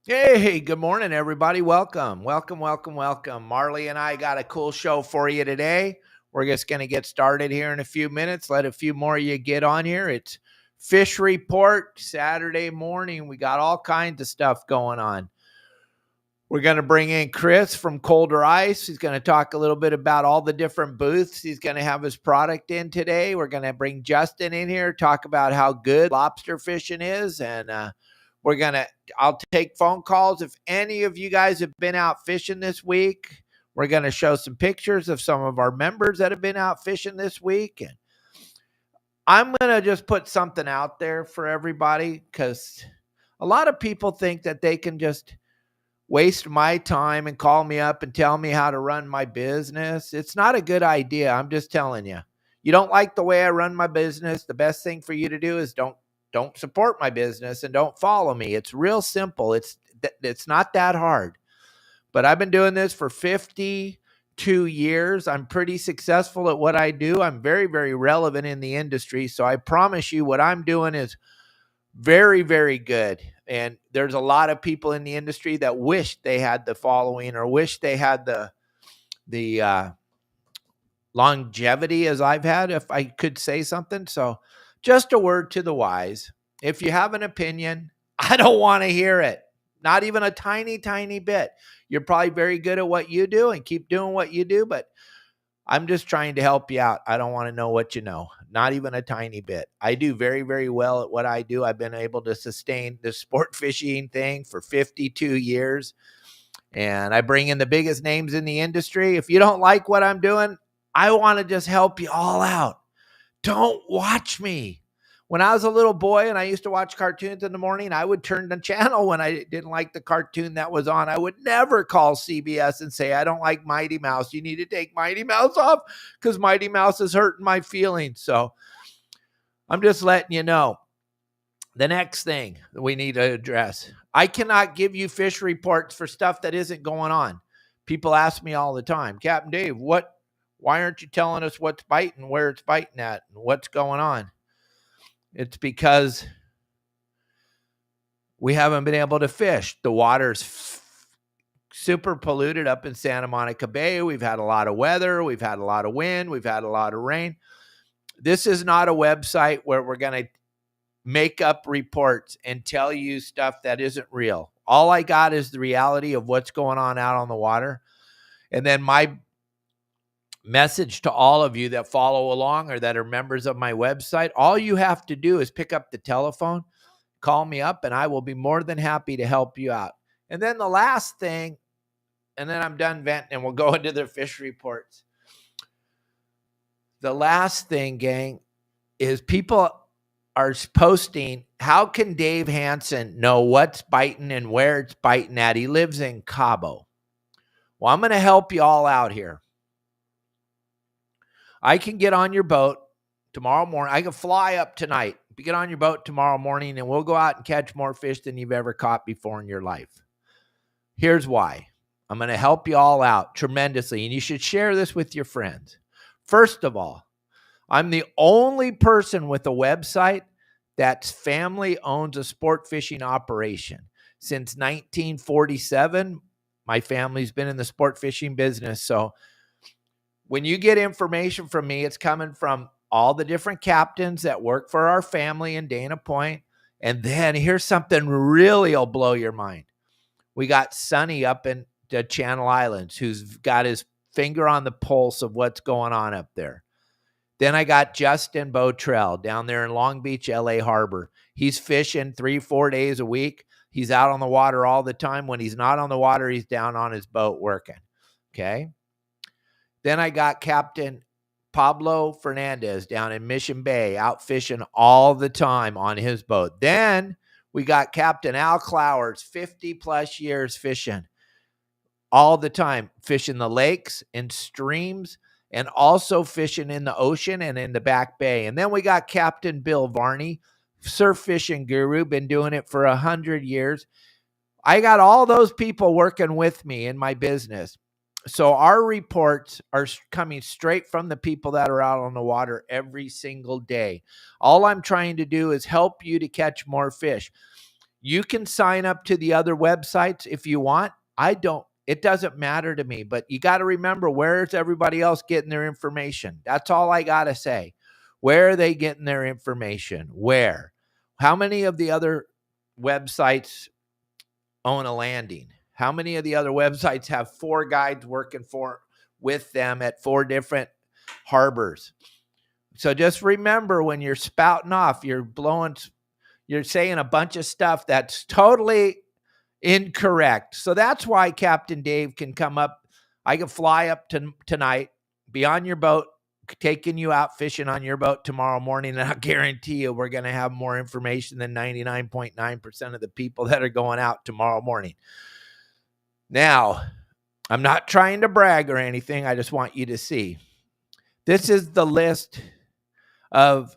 Hey, good morning, everybody. Welcome. Marley and I got a cool show for you today. We're just going to get started here in a few minutes. Let a few more of you get on here. It's Fish Report Saturday morning. We got all kinds of stuff going on. We're going to bring in Chris from Colder Ice. He's going to talk a little bit about all the different booths he's going to have his product in today. We're going to bring Justin in here, talk about how good lobster fishing is. And I'll take phone calls. If any of you guys have been out fishing this week, we're going to show some pictures of some of our members that have been out fishing this week. And I'm going to just put something out there for everybody because a lot of people think that they can just waste my time and call me up and tell me how to run my business. It's not a good idea. I'm just telling you. You don't like the way I run my business, the best thing for you to do is don't support my business and don't follow me. It's real simple. It's not that hard. But I've been doing this for 52 years. I'm pretty successful at what I do. I'm very, very relevant in the industry. So I promise you what I'm doing is very, very good. And there's a lot of people in the industry that wish they had the following or wish they had the longevity as I've had, if I could say something. So just a word to the wise. If you have an opinion, I don't want to hear it. Not even a tiny, tiny bit. You're probably very good at what you do and keep doing what you do, but I'm just trying to help you out. I don't want to know what you know, not even a tiny bit. I do very, very well at what I do. I've been able to sustain the sport fishing thing for 52 years, and I bring in the biggest names in the industry. If you don't like what I'm doing, I want to just help you all out. Don't watch me. When I was a little boy and I used to watch cartoons in the morning, I would turn the channel when I didn't like the cartoon that was on. I would never call CBS and say, I don't like Mighty Mouse. You need to take Mighty Mouse off because Mighty Mouse is hurting my feelings. So I'm just letting you know. The next thing that we need to address, I cannot give you fish reports for stuff that isn't going on. People ask me all the time, Captain Dave, why aren't you telling us what's biting, where it's biting at, and what's going on? It's because we haven't been able to fish. The water's super polluted up in Santa Monica Bay. We've had a lot of weather. We've had a lot of wind. We've had a lot of rain. This is not a website where we're going to make up reports and tell you stuff that isn't real. All I got is the reality of what's going on out on the water. And then my message to all of you that follow along or that are members of my website, all you have to do is pick up the telephone, call me up, and I will be more than happy to help you out. And then the last thing, and then I'm done venting and we'll go into the fish reports. The last thing, gang, is people are posting, how can Dave Hansen know what's biting and where it's biting at? He lives in Cabo. Well, I'm going to help you all out here. I can get on your boat tomorrow morning. I can fly up tonight. Get on your boat tomorrow morning and we'll go out and catch more fish than you've ever caught before in your life. Here's why. I'm going to help you all out tremendously, and you should share this with your friends. First of all, I'm the only person with a website that's family owns a sport fishing operation. Since 1947, my family's been in the sport fishing business. So when you get information from me, it's coming from all the different captains that work for our family in Dana Point. And then here's something really will blow your mind. We got Sonny up in the Channel Islands who's got his finger on the pulse of what's going on up there. Then I got Justin Botrell down there in Long Beach, LA Harbor. He's fishing 3-4 days a week. He's out on the water all the time. When he's not on the water, he's down on his boat working. Okay. Then I got Captain Pablo Fernandez down in Mission Bay, out fishing all the time on his boat. Then we got Captain Al Clowers, 50 plus years fishing all the time, fishing the lakes and streams and also fishing in the ocean and in the back bay. And then we got Captain Bill Varney, surf fishing guru, been doing it for 100 years. I got all those people working with me in my business. So our reports are coming straight from the people that are out on the water every single day. All I'm trying to do is help you to catch more fish. You can sign up to the other websites if you want. It doesn't matter to me, but you got to remember, where's everybody else getting their information? That's all I got to say. Where are they getting their information? Where? How many of the other websites own a landing? How many of the other websites have 4 guides working with them at 4 different harbors? So just remember, when you're spouting off, you're saying a bunch of stuff that's totally incorrect. So that's why Captain Dave can come up. I can fly up tonight, be on your boat, taking you out fishing on your boat tomorrow morning. And I guarantee you we're going to have more information than 99.9% of the people that are going out tomorrow morning. Now, I'm not trying to brag or anything. I just want you to see. This is the list of,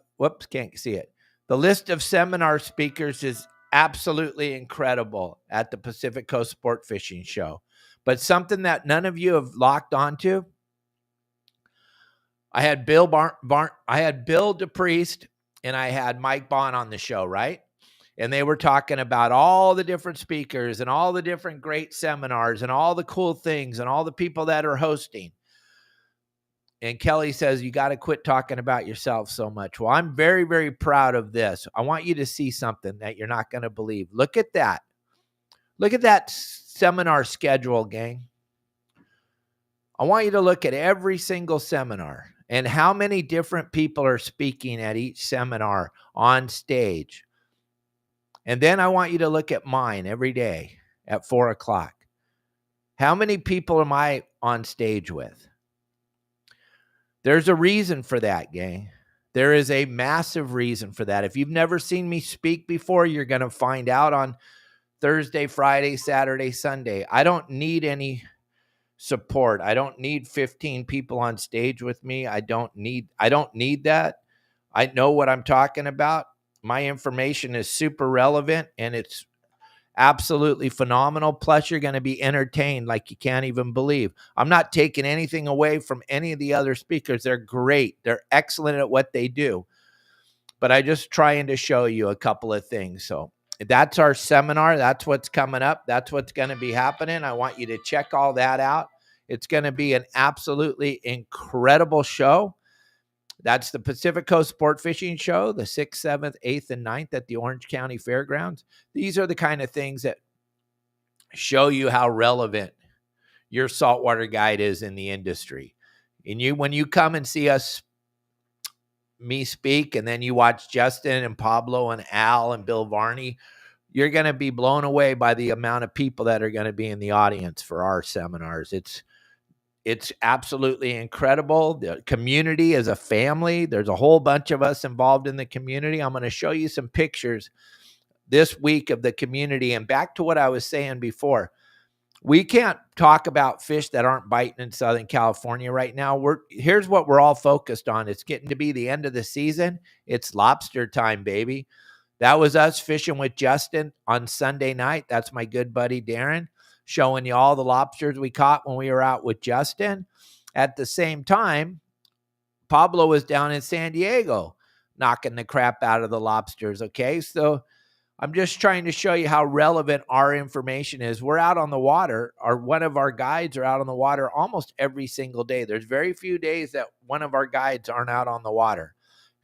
can't see it. The list of seminar speakers is absolutely incredible at the Pacific Coast Sport Fishing Show. But something that none of you have locked onto, I had Bill DePriest and I had Mike Bond on the show, right? And they were talking about all the different speakers and all the different great seminars and all the cool things and all the people that are hosting. And Kelly says, you got to quit talking about yourself so much. Well, I'm very, very proud of this. I want you to see something that you're not going to believe. Look at that. Look at that seminar schedule, gang. I want you to look at every single seminar and how many different people are speaking at each seminar on stage. And then I want you to look at mine every day at 4 o'clock. How many people am I on stage with? There's a reason for that, gang. There is a massive reason for that. If you've never seen me speak before, you're going to find out on Thursday, Friday, Saturday, Sunday. I don't need any support. I don't need 15 people on stage with me. I don't need that. I know what I'm talking about. My information is super relevant and it's absolutely phenomenal. Plus, you're going to be entertained like you can't even believe. I'm not taking anything away from any of the other speakers. They're great. They're excellent at what they do. But I just trying to show you a couple of things. So that's our seminar. That's what's coming up. That's what's going to be happening. I want you to check all that out. It's going to be an absolutely incredible show. That's the Pacific Coast Sport Fishing Show, the 6th, 7th, 8th, and 9th at the Orange County Fairgrounds. These are the kind of things that show you how relevant your saltwater guide is in the industry. And when you come and see me speak, and then you watch Justin and Pablo and Al and Bill Varney, you're going to be blown away by the amount of people that are going to be in the audience for our seminars. It's absolutely incredible. The community is a family. There's a whole bunch of us involved in the community. I'm going to show you some pictures this week of the community. And back to what I was saying before, we can't talk about fish that aren't biting in Southern California right now. Here's what we're all focused on. It's getting to be the end of the season. It's lobster time, baby. That was us fishing with Justin on Sunday night. That's my good buddy, Darren, showing you all the lobsters we caught when we were out with Justin. At the same time, Pablo was down in San Diego knocking the crap out of the lobsters, okay? So I'm just trying to show you how relevant our information is. We're out on the water, or one of our guides are out on the water almost every single day. There's very few days that one of our guides aren't out on the water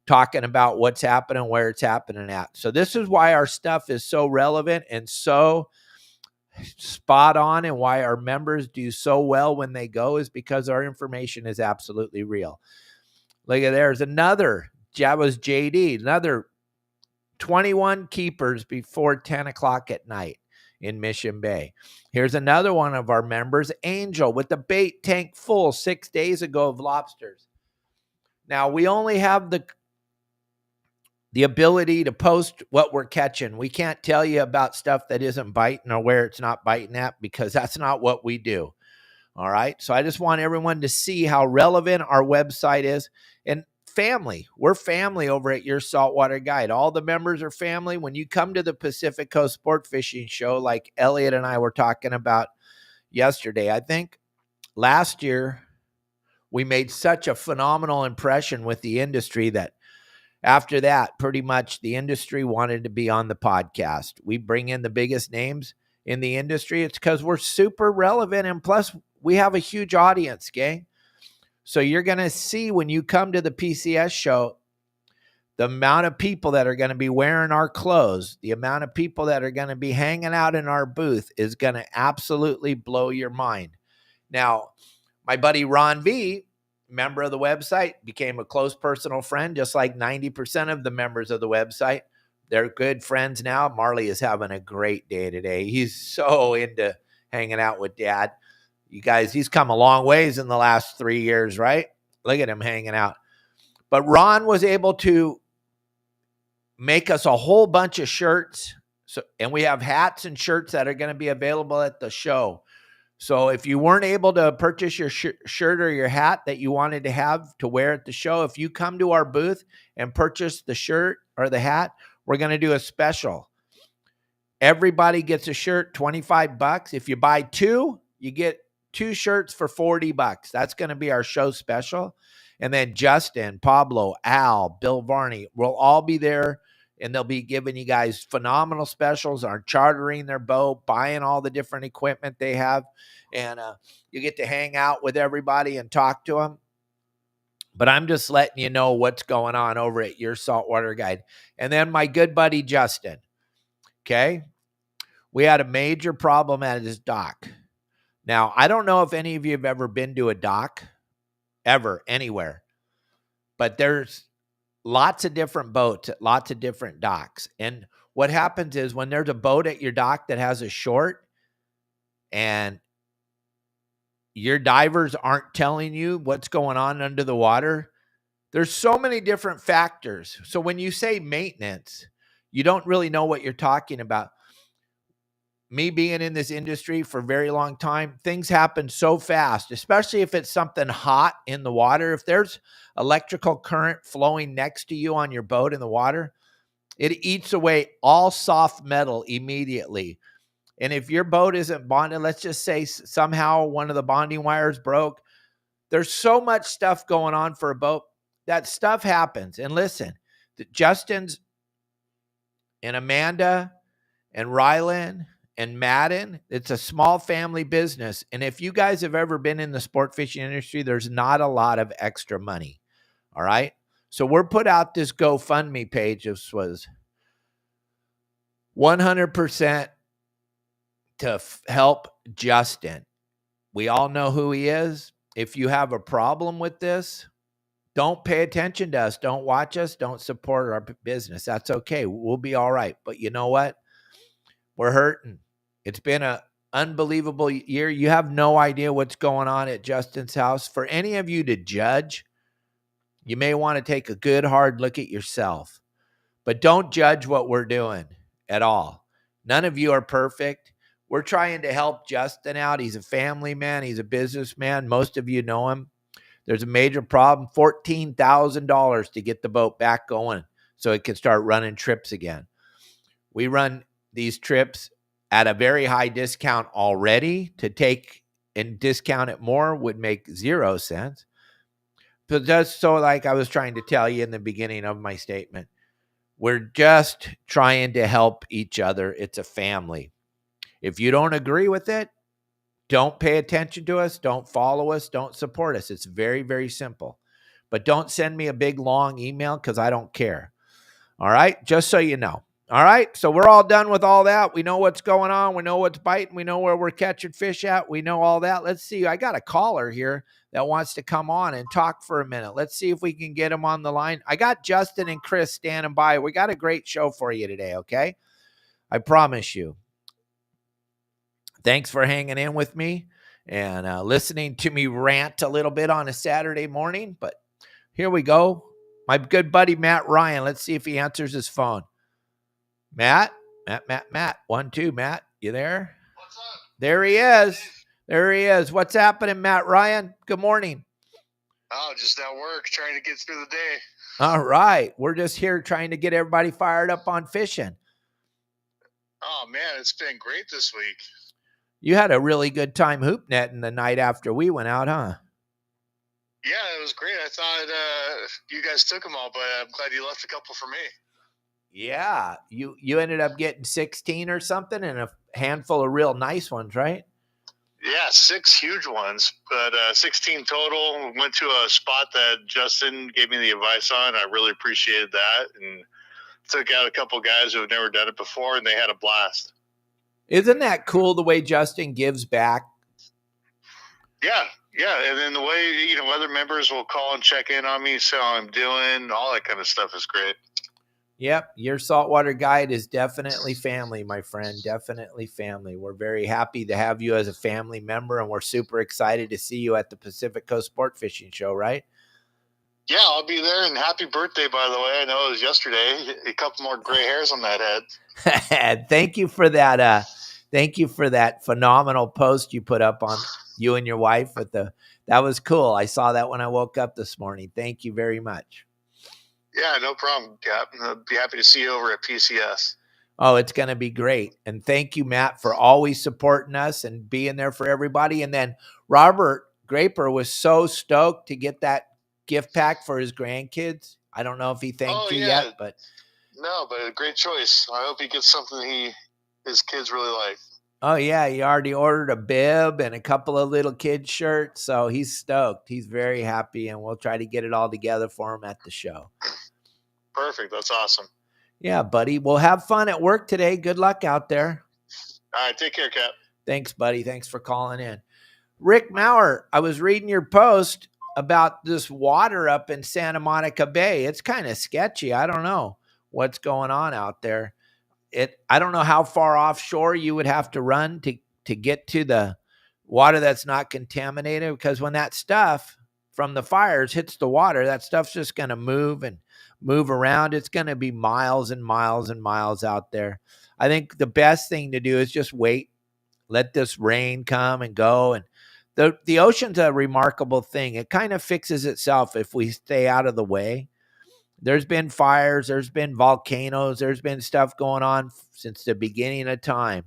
talking about what's happening, where it's happening at. So this is why our stuff is so relevant and so spot on, and why our members do so well when they go is because our information is absolutely real. Look at there's another, that was JD, another 21 keepers before 10 o'clock at night in Mission Bay. Here's another one of our members, Angel, with the bait tank full 6 days ago of lobsters. Now, we only have the ability to post what we're catching. We can't tell you about stuff that isn't biting or where it's not biting at, because that's not what we do. All right. So I just want everyone to see how relevant our website is. And family, we're family over at Your Saltwater Guide. All the members are family. When you come to the Pacific Coast Sport Fishing Show, like Elliot and I were talking about yesterday, I think last year we made such a phenomenal impression with the industry that After that, pretty much the industry wanted to be on the podcast. We bring in the biggest names in the industry. It's because we're super relevant. And plus, we have a huge audience, gang. So you're going to see when you come to the PCS show, the amount of people that are going to be wearing our clothes, the amount of people that are going to be hanging out in our booth is going to absolutely blow your mind. Now, my buddy Ron V, member of the website, became a close personal friend, just like 90% of the members of the website. They're good friends now. Marley is having a great day today. He's so into hanging out with Dad. You guys, he's come a long ways in the last 3 years, right? Look at him hanging out. But Ron was able to make us a whole bunch of shirts. And we have hats and shirts that are going to be available at the show. So if you weren't able to purchase your shirt or your hat that you wanted to have to wear at the show, if you come to our booth and purchase the shirt or the hat, we're going to do a special. Everybody gets a shirt, $25. If you buy two, you get 2 shirts for $40. That's going to be our show special. And then Justin, Pablo, Al, Bill Varney will all be there, and they'll be giving you guys phenomenal specials on chartering their boat, buying all the different equipment they have, and you get to hang out with everybody and talk to them. But I'm just letting you know what's going on over at Your Saltwater Guide. And then my good buddy Justin, okay? We had a major problem at his dock. Now, I don't know if any of you have ever been to a dock, ever, anywhere. But there's lots of different boats at lots of different docks. And what happens is when there's a boat at your dock that has a short and your divers aren't telling you what's going on under the water, there's so many different factors. So when you say maintenance, you don't really know what you're talking about. Me being in this industry for a very long time, things happen so fast, especially if it's something hot in the water. If there's electrical current flowing next to you on your boat in the water, it eats away all soft metal immediately. And if your boat isn't bonded, let's just say somehow one of the bonding wires broke, there's so much stuff going on for a boat. That stuff happens. And listen, Justin's and Amanda and Rylan and Madden, it's a small family business. And if you guys have ever been in the sport fishing industry, there's not a lot of extra money. All right. So we're put out this GoFundMe page. This was 100% to help Justin. We all know who he is. If you have a problem with this, don't pay attention to us. Don't watch us. Don't support our business. That's okay. We'll be all right. But you know what? We're hurting. It's been an unbelievable year. You have no idea what's going on at Justin's house. For any of you to judge, you may want to take a good hard look at yourself. But don't judge what we're doing at all. None of you are perfect. We're trying to help Justin out. He's a family man. He's a businessman. Most of you know him. There's a major problem, $14,000 to get the boat back going so it can start running trips again. We run these trips at a very high discount already. To take and discount it more would make 0 sense. But just so, like I was trying to tell you in the beginning of my statement, we're just trying to help each other. It's a family. If you don't agree with it, don't pay attention to us. Don't follow us. Don't support us. It's very, very simple. But don't send me a big, long email because I don't care. All right? Just so you know. All right? So we're all done with all that. We know what's going on. We know what's biting. We know where we're catching fish at. We know all that. Let's see. I got a caller here that wants to come on and talk for a minute. Let's see if we can get him on the line. I got Justin and Chris standing by. We got a great show for you today, okay? I promise you. Thanks for hanging in with me and listening to me rant a little bit on a Saturday morning. But here we go. My good buddy, Matt Ryan. Let's see if he answers his phone. Matt. 1, 2, Matt. You there? What's up? There he is. There he is. What's happening, Matt Ryan? Good morning. Oh, just at work, trying to get through the day. All right. We're just here trying to get everybody fired up on fishing. Oh, man, it's been great this week. You had a really good time hoop netting the night after we went out, huh? Yeah, it was great. I thought you guys took them all, but I'm glad you left a couple for me. Yeah, you ended up getting 16 or something, and a handful of real nice ones, right? Yeah, 6 huge ones, but 16 total. Went to a spot that Justin gave me the advice on. I really appreciated that, and took out a couple guys who have never done it before, and they had a blast. Isn't that cool the way Justin gives back? Yeah, and then the way other members will call and check in on me, see how I'm doing, all that kind of stuff is great. Yep, your saltwater guide is definitely family, my friend. Definitely family. We're very happy to have you as a family member, and we're super excited to see you at the Pacific Coast Sport Fishing Show, right? Yeah, I'll be there, and happy birthday, by the way. I know it was yesterday. A couple more gray hairs on that head. Thank you for that. Thank you for that phenomenal post you put up on you and your wife with that was cool. I saw that when I woke up this morning. Thank you very much. Yeah, no problem, Cap. I'll be happy to see you over at PCS. Oh, it's going to be great. And thank you, Matt, for always supporting us and being there for everybody. And then Robert Graper was so stoked to get that gift pack for his grandkids. I don't know if he thanked you yet, but no, but a great choice. I hope he gets something his kids really like. Oh, yeah, he already ordered a bib and a couple of little kids' shirts, so he's stoked. He's very happy, and we'll try to get it all together for him at the show. Perfect. That's awesome. Yeah, buddy. We'll have fun at work today. Good luck out there. All right, take care, Cap. Thanks, buddy. Thanks for calling in. Rick Maurer, I was reading your post about this water up in Santa Monica Bay. It's kind of sketchy. I don't know what's going on out there. I don't know how far offshore you would have to run to get to the water that's not contaminated, because when that stuff from the fires hits the water, that stuff's just going to move around. It's going to be miles and miles and miles out there. I think the best thing to do is just wait, let this rain come and go. And the ocean's a remarkable thing. It kind of fixes itself if we stay out of the way. There's been fires, there's been volcanoes, there's been stuff going on since the beginning of time.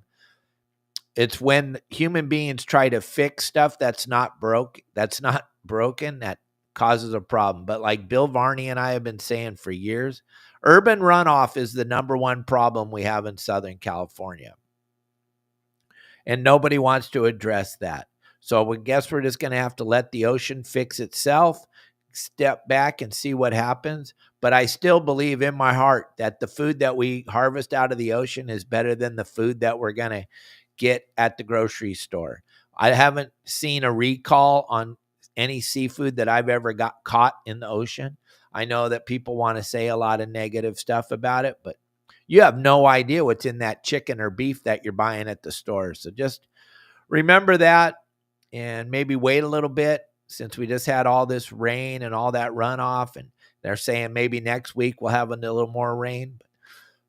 It's when human beings try to fix stuff that's not broken, that causes a problem. But like Bill Varney and I have been saying for years, urban runoff is the number one problem we have in Southern California. And nobody wants to address that. So I guess we're just going to have to let the ocean fix itself, step back and see what happens. But I still believe in my heart that the food that we harvest out of the ocean is better than the food that we're going to get at the grocery store. I haven't seen a recall on any seafood that I've ever got caught in the ocean. I know that people want to say a lot of negative stuff about it, but you have no idea what's in that chicken or beef that you're buying at the store. So just remember that, and maybe wait a little bit, since we just had all this rain and all that runoff, and they're saying maybe next week we'll have a little more rain.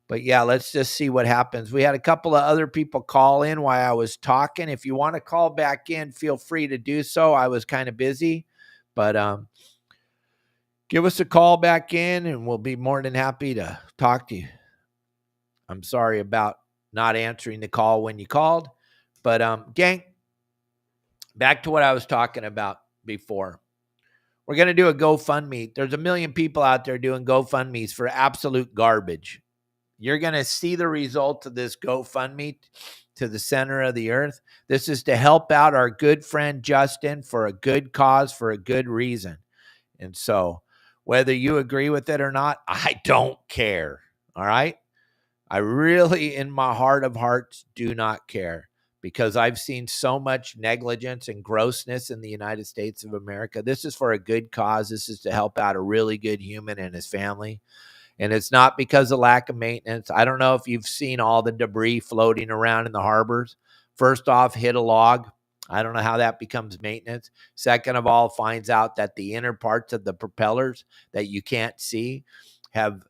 But yeah, let's just see what happens. We had a couple of other people call in while I was talking. If you want to call back in, feel free to do so. I was kind of busy, but give us a call back in and we'll be more than happy to talk to you. I'm sorry about not answering the call when you called, but gang, back to what I was talking about before. We're going to do a GoFundMe. There's a million people out there doing GoFundMes for absolute garbage. You're going to see the result of this GoFundMe to the center of the earth. This is to help out our good friend Justin for a good cause, for a good reason. And so whether you agree with it or not, I don't care. All right? I really, in my heart of hearts, do not care, because I've seen so much negligence and grossness in the United States of America. This is for a good cause. This is to help out a really good human and his family. And it's not because of lack of maintenance. I don't know if you've seen all the debris floating around in the harbors. First off, hit a log. I don't know how that becomes maintenance. Second of all, finds out that the inner parts of the propellers that you can't see have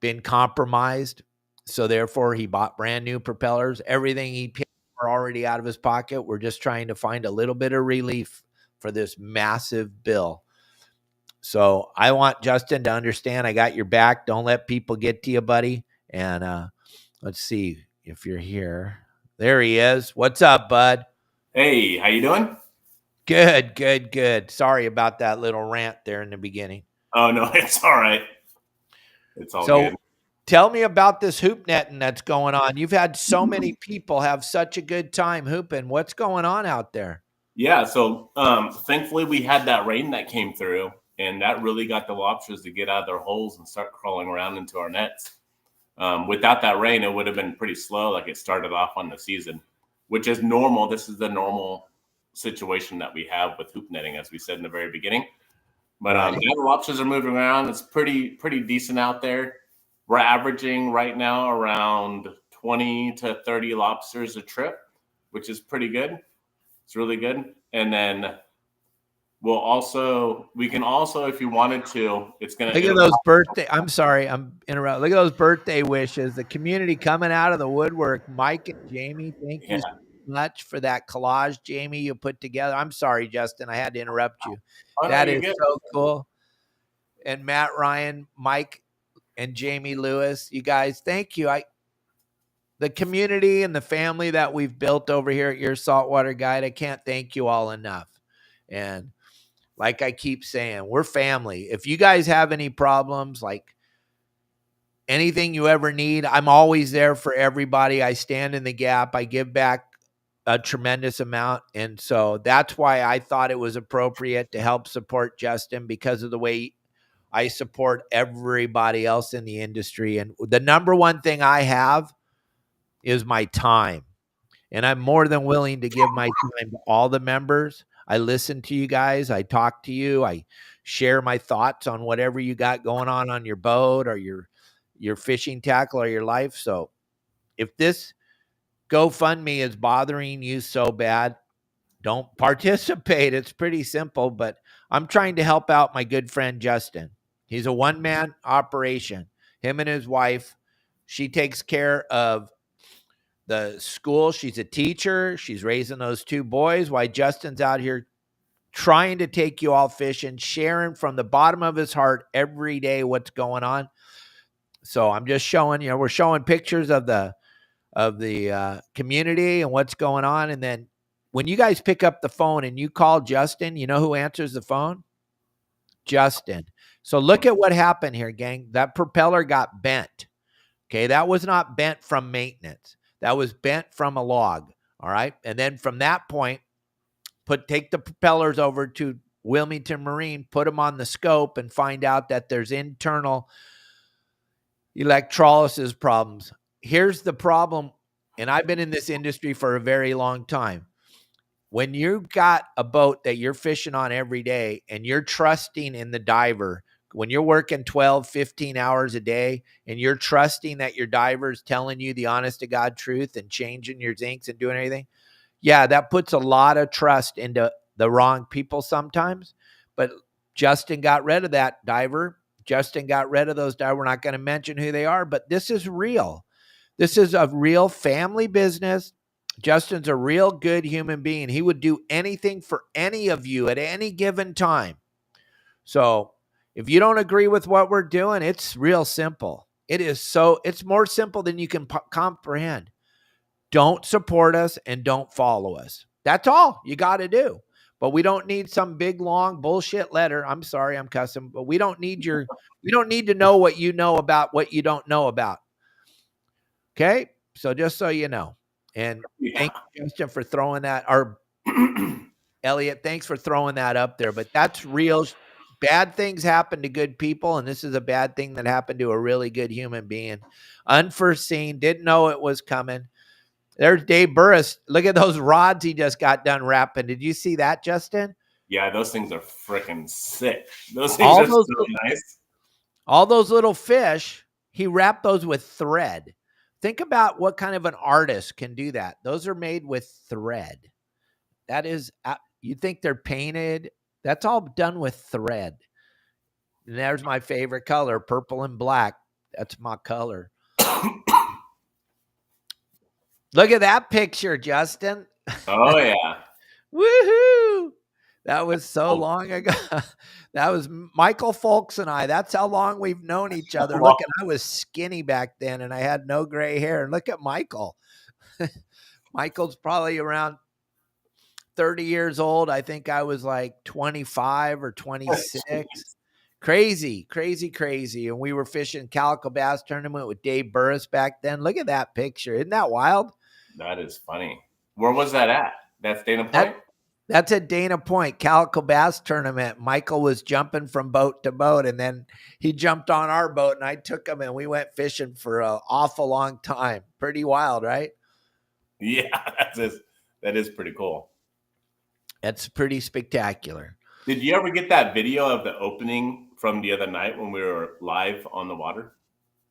been compromised. So therefore, he bought brand new propellers. Everything he paid for already out of his pocket. We're just trying to find a little bit of relief for this massive bill. So I want Justin to understand I got your back. Don't let people get to you, buddy. And let's see if you're here. There he is. What's up, bud? Hey, how you doing? Good, good, good. Sorry about that little rant there in the beginning. Oh, no, it's all right. It's all So good. tell me about this hoop netting that's going on. You've had so many people have such a good time hooping. What's going on out there? Yeah, so thankfully we had that rain that came through, and that really got the lobsters to get out of their holes and start crawling around into our nets. Without that rain, it would have been pretty slow, like it started off on the season, which is normal. This is the normal situation that we have with hoop netting, as we said in the very beginning. But Right. yeah, the lobsters are moving around. It's pretty decent out there. We're averaging right now around 20 to 30 lobsters a trip, which is pretty good. It's really good. And then we can also, if you wanted to, Look at those birthday. I'm sorry, I'm interrupting. Look at those birthday wishes. The community coming out of the woodwork. Mike and Jamie, thank you so much for that collage, Jamie, you put together. I'm sorry, Justin, I had to interrupt you. Oh, no, That you're is good. so cool. And Matt Ryan, Mike, and Jamie Lewis, you guys, thank you. The community and the family that we've built over here at your Saltwater Guide, I can't thank you all enough. And like I keep saying, we're family. If you guys have any problems, like anything you ever need, I'm always there for everybody. I stand in the gap. I give back a tremendous amount. And so that's why I thought it was appropriate to help support Justin, because of the way I support everybody else in the industry. And the number one thing I have is my time. And I'm more than willing to give my time to all the members. I listen to you guys. I talk to you. I share my thoughts on whatever you got going on your boat or your fishing tackle or your life. So if this GoFundMe is bothering you so bad, don't participate. It's pretty simple, but I'm trying to help out my good friend Justin. He's a one-man operation. Him and his wife, she takes care of the school. She's a teacher. She's raising those two boys while Justin's out here trying to take you all fishing, sharing from the bottom of his heart every day what's going on. So I'm just showing, we're showing pictures of the community and what's going on. And then when you guys pick up the phone and you call Justin, you know who answers the phone? Justin. So look at what happened here, gang. That propeller got bent. Okay, that was not bent from maintenance. That was bent from a log. All right. And then from that point, take the propellers over to Wilmington Marine, put them on the scope, and find out that there's internal electrolysis problems. Here's the problem, and I've been in this industry for a very long time. When you've got a boat that you're fishing on every day and you're trusting in the diver, when you're working 12, 15 hours a day and you're trusting that your diver is telling you the honest to God truth and changing your zincs and doing everything, yeah, that puts a lot of trust into the wrong people sometimes. But Justin got rid of that diver. Justin got rid of those divers. We're not going to mention who they are, but this is real. This is a real family business. Justin's a real good human being. He would do anything for any of you at any given time. So if you don't agree with what we're doing, it's real simple. It's more simple than you can comprehend. Don't support us and don't follow us. That's all you got to do. But we don't need some big, long bullshit letter. I'm sorry, I'm cussing, but we don't need to know what you know about what you don't know about. Okay? So just so you know. And thank you, Justin, for throwing that, or Elliot, thanks for throwing that up there. But that's real. Bad things happen to good people, and this is a bad thing that happened to a really good human being. Unforeseen, didn't know it was coming. There's Dave Burris. Look at those rods he just got done wrapping. Did you see that, Justin? Yeah, those things are freaking sick. Those things are so nice. All those little fish, he wrapped those with thread. Think about what kind of an artist can do that. Those are made with thread. That is, you think they're painted? That's all done with thread. And there's my favorite color, purple and black. That's my color. Look at that picture, Justin. Oh, yeah. Woohoo! That was so long ago. That was Michael Folks and I. That's how long we've known each other. Look, I was skinny back then and I had no gray hair. And look at Michael. Michael's probably around 30 years old. I think I was like 25 or 26. Crazy. And we were fishing Calico Bass Tournament with Dave Burris back then. Look at that picture. Isn't that wild? That is funny. Where was that at? That's Dana Point? That's at Dana Point, Calico Bass Tournament. Michael was jumping from boat to boat, and then he jumped on our boat, and I took him, and we went fishing for an awful long time. Pretty wild, right? Yeah, that is pretty cool. That's pretty spectacular. Did you ever get that video of the opening from the other night when we were live on the water?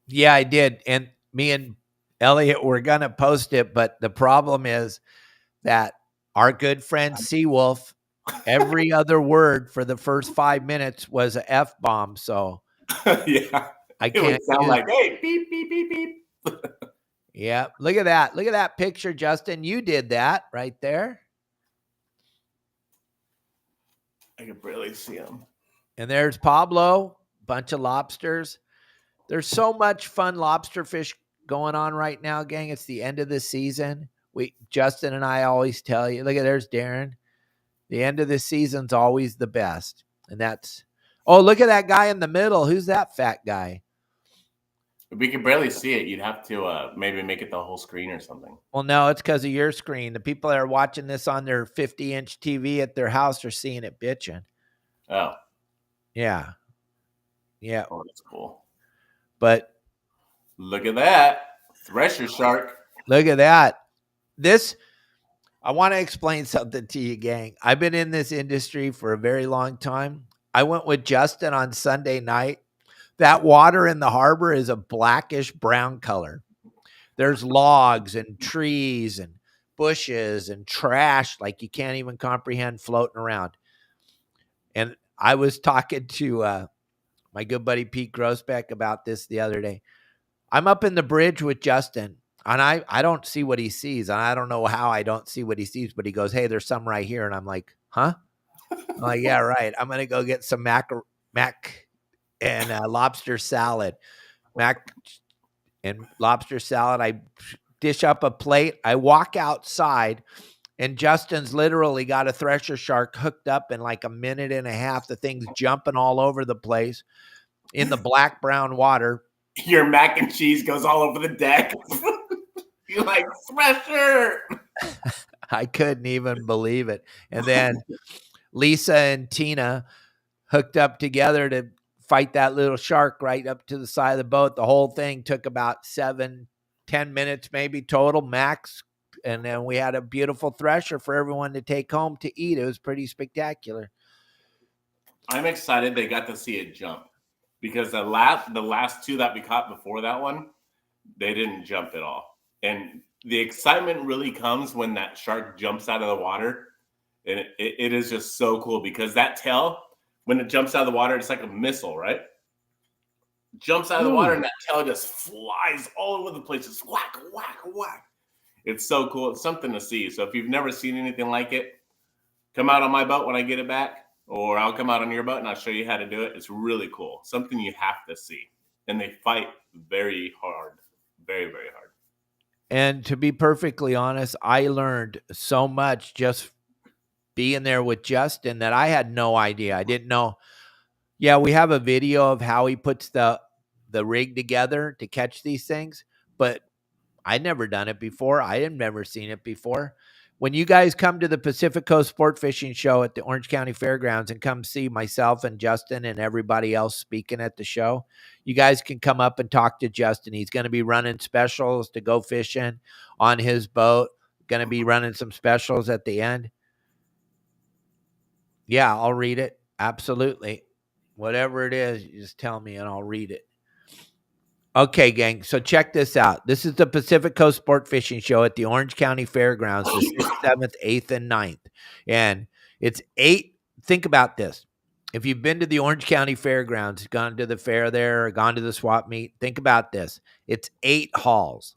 Yeah, I did. And me and Elliot were going to post it, but the problem is that our good friend Seawolf, every other word for the first 5 minutes was an F-bomb. So yeah, I can't sound like, hey, beep, beep, beep, beep. Yeah, look at that. Look at that picture, Justin. You did that right there. I can barely see him. And there's Pablo, bunch of lobsters. There's so much fun lobster fish going on right now, gang. It's the end of the season. Justin and I always tell you, look at there's Darren. The end of the season's always the best. And look at that guy in the middle. Who's that fat guy? We can barely see it. You'd have to maybe make it the whole screen or something. Well, no, it's because of your screen. The people that are watching this on their 50-inch TV at their house are seeing it bitching. Oh. Yeah. Yeah. Oh, that's cool. But look at that. Thresher shark. Look at that. I want to explain something to you, gang. I've been in this industry for a very long time. I went with Justin on Sunday night. That water in the harbor is a blackish brown color. There's logs and trees and bushes and trash like you can't even comprehend floating around. And I was talking to my good buddy Pete Grossbeck about this the other day. I'm up in the bridge with Justin, and I don't see what he sees. And I don't know how I don't see what he sees, but he goes, hey, there's some right here. And I'm like, huh? I'm like, yeah, right. I'm going to go get some mac and lobster salad. Mac and lobster salad. I dish up a plate. I walk outside, and Justin's literally got a Thresher shark hooked up in like a minute and a half. The thing's jumping all over the place in the black brown water. Your mac and cheese goes all over the deck. You're like, Thresher. I couldn't even believe it. And then Lisa and Tina hooked up together to fight that little shark right up to the side of the boat. The whole thing took about 7-10 minutes, maybe total max. And then we had a beautiful Thresher for everyone to take home to eat. It was pretty spectacular. I'm excited they got to see it jump, because the last two that we caught before that one, they didn't jump at all. And the excitement really comes when that shark jumps out of the water. And it is just so cool, because that tail, when it jumps out of the water, it's like a missile, right? Jumps out of the water, and that tail just flies all over the place. Just whack, whack, whack. It's so cool. It's something to see. So if you've never seen anything like it, come out on my boat when I get it back, or I'll come out on your boat and I'll show you how to do it. It's really cool. Something you have to see. And they fight very hard. Very, very hard. And to be perfectly honest, I learned so much just being there with Justin that I had no idea. I didn't know. Yeah, we have a video of how he puts the rig together to catch these things, but I'd never done it before. I had never seen it before. When you guys come to the Pacific Coast Sport Fishing Show at the Orange County Fairgrounds and come see myself and Justin and everybody else speaking at the show, you guys can come up and talk to Justin. He's going to be running specials to go fishing on his boat. Going to be running some specials at the end. Yeah, I'll read it. Absolutely. Whatever it is, you just tell me and I'll read it. Okay, gang. So check this out. This is the Pacific Coast Sport Fishing Show at the Orange County Fairgrounds, the 6th, 7th, 8th, and 9th. And it's 8. Think about this. If you've been to the Orange County Fairgrounds, gone to the fair there, or gone to the swap meet, think about this. It's 8 halls,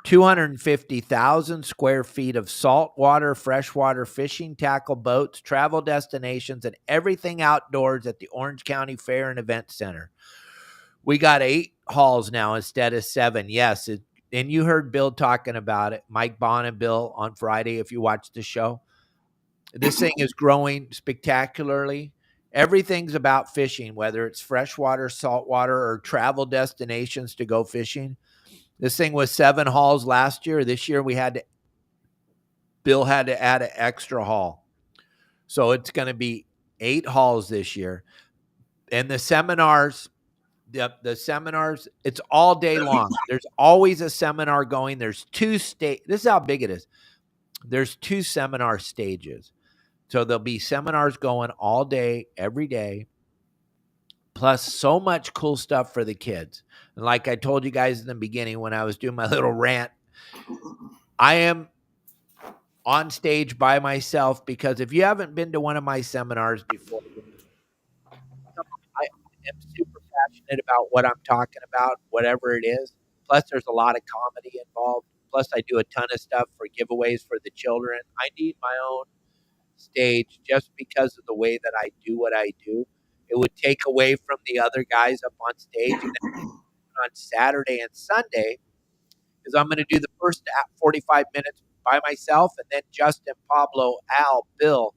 250,000 square feet of saltwater, freshwater fishing tackle boats, travel destinations, and everything outdoors at the Orange County Fair and Event Center. We got 8 halls now instead of 7. Yes. And you heard Bill talking about it. Mike Bond and Bill on Friday, if you watched the show. This thing is growing spectacularly. Everything's about fishing, whether it's freshwater, saltwater, or travel destinations to go fishing. This thing was 7 hauls last year. This year Bill had to add an extra haul. So it's going to be 8 hauls this year. And the seminars, it's all day long. There's always a seminar going. There's 2 this is how big it is. There's 2 seminar stages. So there'll be seminars going all day, every day, plus so much cool stuff for the kids. And like I told you guys in the beginning when I was doing my little rant, I am on stage by myself because if you haven't been to one of my seminars before, I am super passionate about what I'm talking about, whatever it is. Plus, there's a lot of comedy involved. Plus, I do a ton of stuff for giveaways for the children. I need my own stage just because of the way that I do what I do. It would take away from the other guys up on stage. And then on Saturday and Sunday, is I'm going to do the first 45 minutes by myself, and then Justin, Pablo, Al, Bill,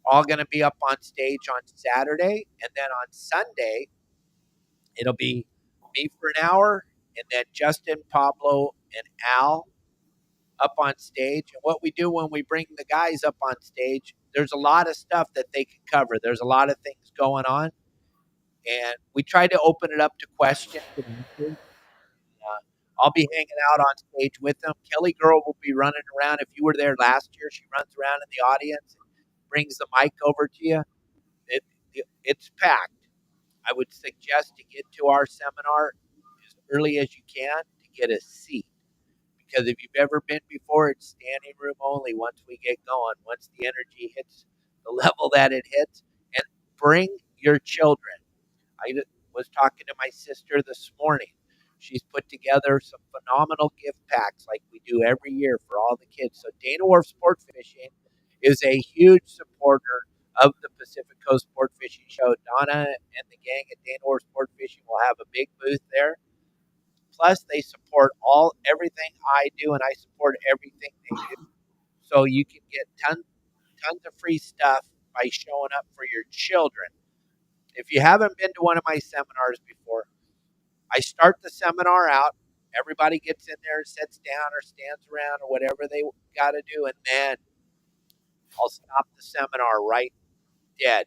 all going to be up on stage on Saturday. And then on Sunday, it'll be me for an hour, and then Justin, Pablo, and Al up on stage. And what we do when we bring the guys up on stage, there's a lot of stuff that they can cover. There's a lot of things going on. And we try to open it up to questions and answers. I'll be hanging out on stage with them. Kelly Girl will be running around. If you were there last year, she runs around in the audience and brings the mic over to you. It's packed. I would suggest to get to our seminar as early as you can to get a seat. Because if you've ever been before, it's standing room only once we get going, once the energy hits the level that it hits. And bring your children. I was talking to my sister this morning. She's put together some phenomenal gift packs like we do every year for all the kids. So Dana Wharf Sport Fishing is a huge supporter of the Pacific Coast Sport Fishing Show. Donna and the gang at Dana Wharf Sport Fishing will have a big booth there. Plus, they support everything I do, and I support everything they do. So you can get tons of free stuff by showing up for your children. If you haven't been to one of my seminars before, I start the seminar out. Everybody gets in there, sits down or stands around or whatever they got to do. And then I'll stop the seminar right dead.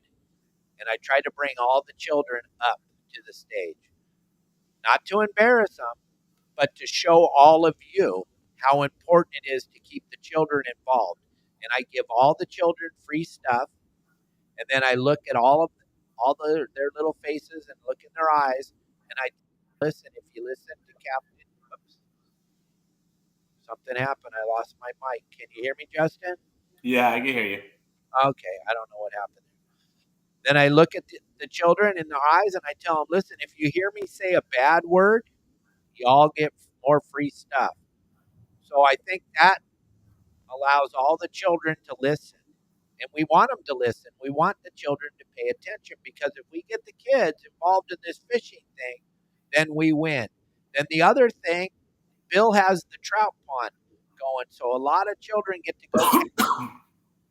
And I try to bring all the children up to the stage. Not to embarrass them, but to show all of you how important it is to keep the children involved. And I give all the children free stuff. And then I look at all their little faces and look in their eyes. And I listen. If you listen to Captain, oops, something happened. I lost my mic. Can you hear me, Justin? Yeah, I can hear you. Okay, I don't know what happened. Then I look at the children in their eyes and I tell them, listen, if you hear me say a bad word, you all get more free stuff. So I think that allows all the children to listen. And we want them to listen. We want the children to pay attention because if we get the kids involved in this fishing thing, then we win. Then the other thing, Bill has the trout pond going. So a lot of children get to go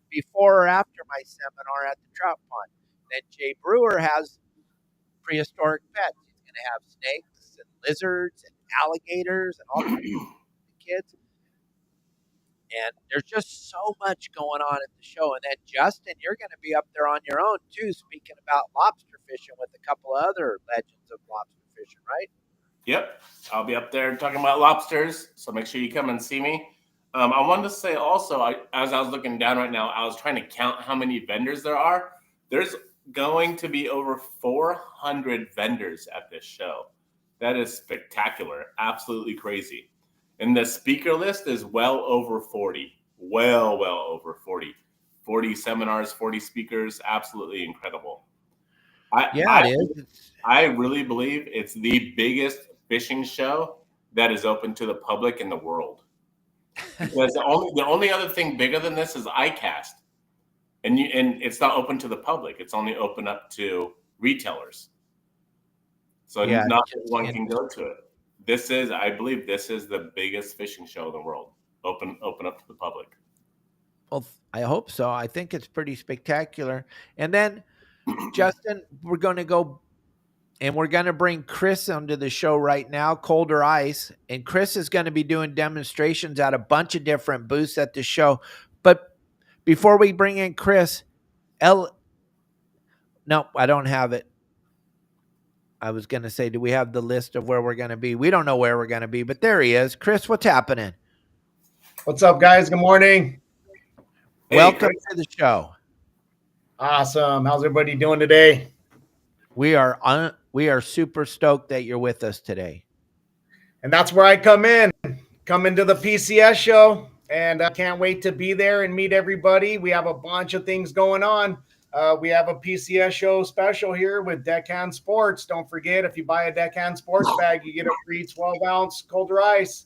before or after my seminar at the trout pond. Then Jay Brewer has prehistoric pets. He's going to have snakes and lizards and alligators and all kinds of kids. And there's just so much going on at the show. And then, Justin, you're going to be up there on your own, too, speaking about lobster fishing with a couple of other legends of lobster fishing, right? Yep. I'll be up there talking about lobsters. So make sure you come and see me. I wanted to say also, as I was looking down right now, I was trying to count how many vendors there are. There's going to be over 400 vendors at this show. That is spectacular. Absolutely crazy. And the speaker list is well over 40. Well over 40. 40 seminars, 40 speakers. Absolutely incredible. I really believe it's the biggest fishing show that is open to the public in the world. Because the only other thing bigger than this is ICAST. And it's not open to the public. It's only open up to retailers. So not everyone can go to it. I believe this is the biggest fishing show in the world. Open up to the public. Well, I hope so. I think it's pretty spectacular. And then, Justin, we're going to go and we're going to bring Chris onto the show right now, Colder Ice. And Chris is going to be doing demonstrations at a bunch of different booths at the show. But before we bring in Chris, no, I don't have it. I was going to say, do we have the list of where we're going to be? We don't know where we're going to be, but there he is. Chris, what's happening? What's up, guys? Good morning. Welcome to the show. Awesome. How's everybody doing today? We are super stoked that you're with us today. And that's where I come into the PCS show, and I can't wait to be there and meet everybody. We have a bunch of things going on. We have a PCS show special here with Deckhand Sports. Don't forget, if you buy a Deckhand Sports bag, you get a free 12-ounce Colder Ice.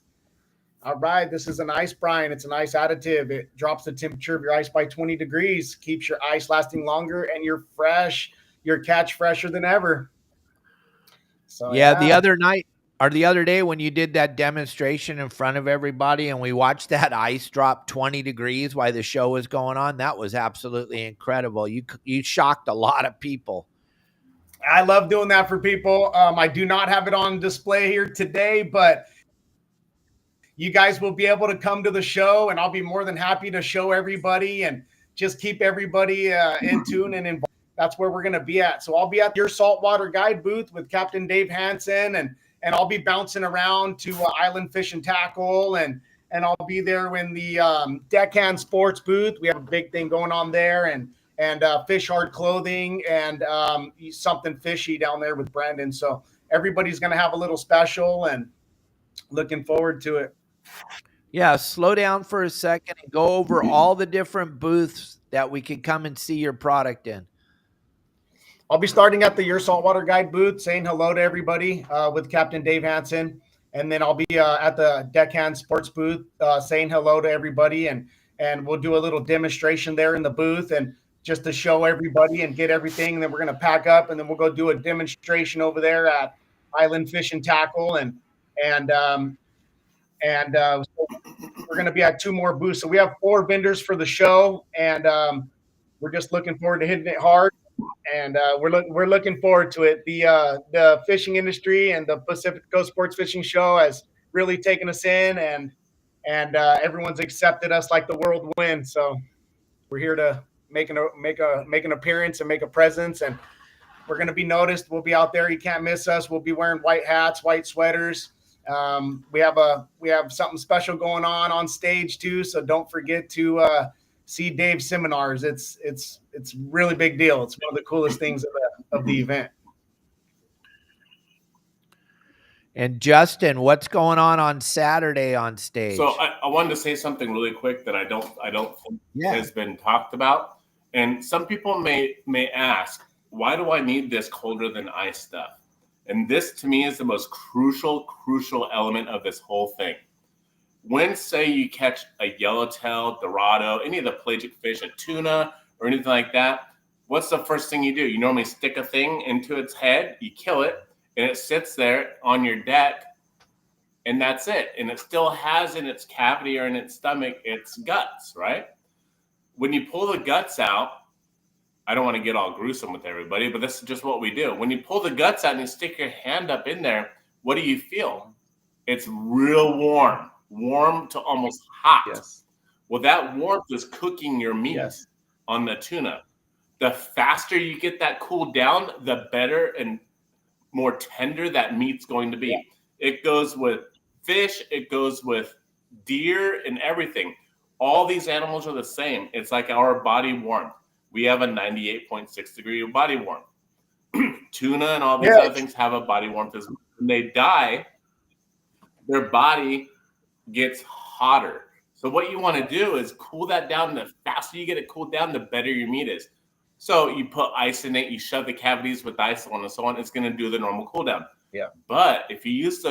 All right, this is an ice brine. It's an ice additive. It drops the temperature of your ice by 20 degrees, keeps your ice lasting longer, and you're fresh. Your catch fresher than ever. So yeah, the other day when you did that demonstration in front of everybody and we watched that ice drop 20 degrees while the show was going on, that was absolutely incredible. You shocked a lot of people. I love doing that for people. I do not have it on display here today, but you guys will be able to come to the show, and I'll be more than happy to show everybody and just keep everybody in tune and involved. That's where we're going to be at. So I'll be at your Saltwater guide booth with Captain Dave Hansen, and I'll be bouncing around to Island Fishing Tackle, and I'll be there in the Deckhand Sports booth. We have a big thing going on there, and Fish Hard Clothing, and something fishy down there with Brandon. So everybody's going to have a little special, and looking forward to it. Yeah, slow down for a second and go over all the different booths that we can come and see your product in. I'll be starting at the Your Saltwater Guide booth, saying hello to everybody with Captain Dave Hansen. And then I'll be at the Deckhand Sports booth saying hello to everybody. And we'll do a little demonstration there in the booth, and just to show everybody and get everything. And then we're going to pack up, and then we'll go do a demonstration over there at Island Fishing Tackle. And so we're going to be at 2 more booths. So we have 4 vendors for the show, and we're just looking forward to hitting it hard. And we're looking forward to it. The fishing industry and the Pacific Coast Sports Fishing Show has really taken us in, and everyone's accepted us like the world wins. So we're here to make an appearance and make a presence, and we're going to be noticed. We'll be out there. You can't miss us. We'll be wearing white hats, white sweaters. We have something special going on stage too. So don't forget to see Dave's seminars. It's really big deal. It's one of the coolest things of the event. And Justin, what's going on Saturday on stage? So I wanted to say something really quick that I don't think has been talked about. And some people may ask, why do I need this colder than ice stuff? And this to me is the most crucial element of this whole thing. When, say, you catch a yellowtail, dorado, any of the pelagic fish, a tuna, or anything like that, what's the first thing you do? You normally stick a thing into its head, you kill it, and it sits there on your deck, and that's it. And it still has in its cavity or in its stomach its guts, right? When you pull the guts out, I don't want to get all gruesome with everybody, but this is just what we do. When you pull the guts out and you stick your hand up in there, what do you feel? It's real warm to almost hot. Yes. Well, that warmth is cooking your meat on the tuna. The faster you get that cooled down, the better and more tender that meat's going to be. Yeah. It goes with fish, it goes with deer and everything. All these animals are the same. It's like our body warmth. We have a 98.6 degree body warmth. Tuna and all these other things have a body warmth as well. When they die, their body gets hotter. So what you want to do is cool that down. The faster you get it cooled down, the better your meat is. So you put ice in it, you shove the cavities with ice on and so on. It's going to do the normal cool down. Yeah. But if you use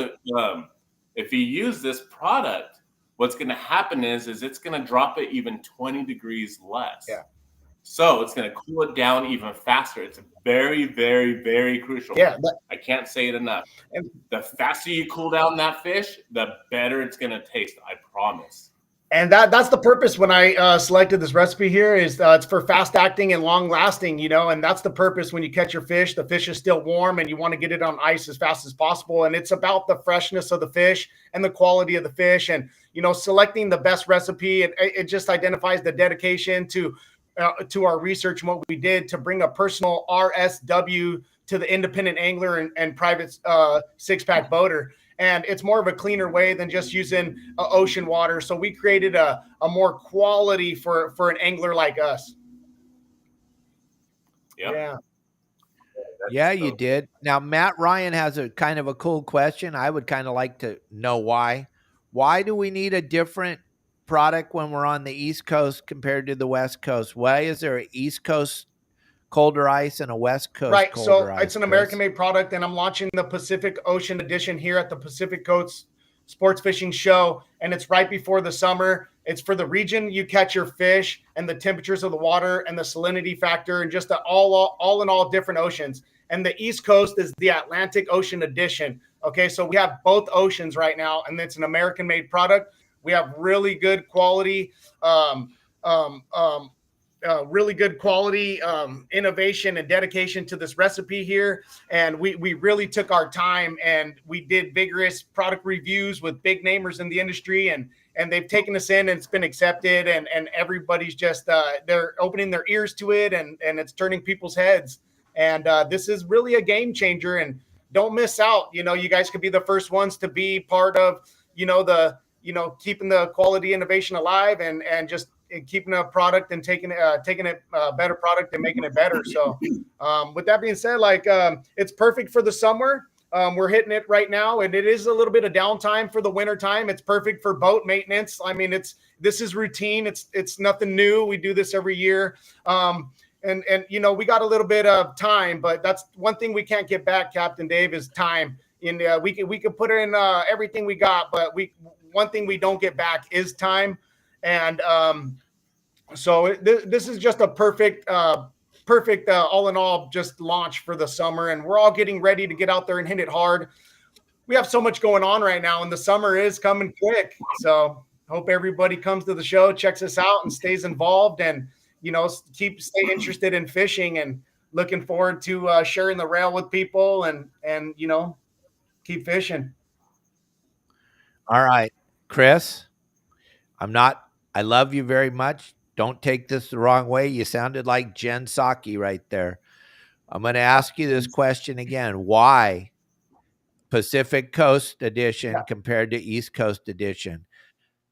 this product, what's going to happen is it's going to drop it even 20 degrees less. Yeah. So it's going to cool it down even faster. It's very, very, very crucial. Yeah, I can't say it enough. And the faster you cool down that fish, the better it's going to taste. I promise. And that's the purpose when I selected this recipe here is it's for fast acting and long lasting, and that's the purpose when you catch your fish. The fish is still warm and you want to get it on ice as fast as possible. And it's about the freshness of the fish and the quality of the fish. And, selecting the best recipe, it just identifies the dedication to our research and what we did to bring a personal RSW to the independent angler and private six-pack boater. And it's more of a cleaner way than just using ocean water. So we created a more quality for an angler like us. Yep. Yeah, you did. Now, Matt Ryan has a kind of a cool question. I would kind of like to know why. Why do we need a different product when we're on the East Coast compared to the West Coast? Why is there an East Coast colder ice and a West Coast colder ice? It's an American-made product, and I'm launching the Pacific Ocean edition here at the Pacific Coast Sports Fishing Show, and it's right before the summer. It's for the region you catch your fish and the temperatures of the water and the salinity factor and just the all in all different oceans. And the East Coast is the Atlantic Ocean edition. Okay, so we have both oceans right now, and it's an American-made product. We have really good quality innovation and dedication to this recipe here. And we really took our time and we did vigorous product reviews with big namers in the industry, and they've taken us in and it's been accepted, and everybody's just they're opening their ears to it, and it's turning people's heads. And this is really a game changer, and don't miss out. You guys could be the first ones to be part of, keeping the quality innovation alive and just keeping a product and taking it better product and making it better. So with that being said, it's perfect for the summer. We're hitting it right now, and it is a little bit of downtime for the winter time. It's perfect for boat maintenance. I mean, this is routine. It's nothing new. We do this every year. And we got a little bit of time, but that's one thing we can't get back, Captain Dave, is time. And we could put in everything we got, but one thing we don't get back is time. And so this is just a perfect all in all just launch for the summer, and we're all getting ready to get out there and hit it hard. We have so much going on right now, and the summer is coming quick. So hope everybody comes to the show, checks us out, and stays involved, and stay interested in fishing, and looking forward to sharing the rail with people, and keep fishing. All right, Chris, I love you very much. Don't take this the wrong way. You sounded like Jen Psaki right there. I'm going to ask you this question again. Why Pacific Coast edition compared to East Coast edition?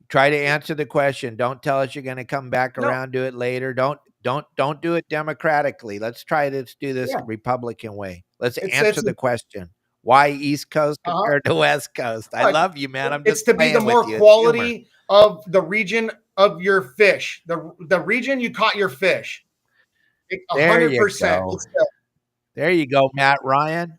Try to answer the question. Don't tell us you're going to come back around to it later. Don't do it democratically. Let's do this Republican way. Let's answer the question. Why East Coast compared to West Coast? I love you, man. I'm just to be the more quality of the region of your fish, the region you caught your fish. 100%. There you go, Matt Ryan.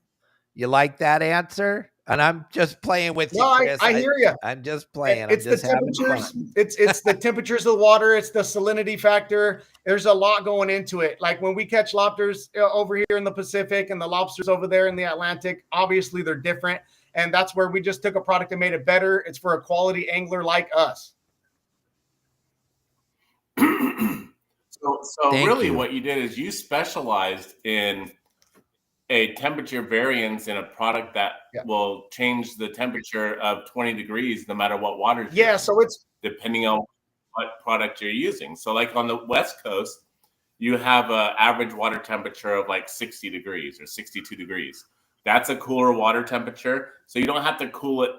You like that answer? And I'm just playing with you, Chris. I hear you. I'm just playing. It's the temperatures. It's the temperatures of the water. It's the salinity factor. There's a lot going into it. Like when we catch lobsters over here in the Pacific and the lobsters over there in the Atlantic, obviously they're different. And that's where we just took a product and made it better. It's for a quality angler like us. So really what you did is you specialized in a temperature variance in a product that will change the temperature of 20 degrees no matter what water you're using, so it's depending on what product you're using. So like on the West Coast, you have an average water temperature of like 60 degrees or 62 degrees. That's a cooler water temperature. So you don't have to cool it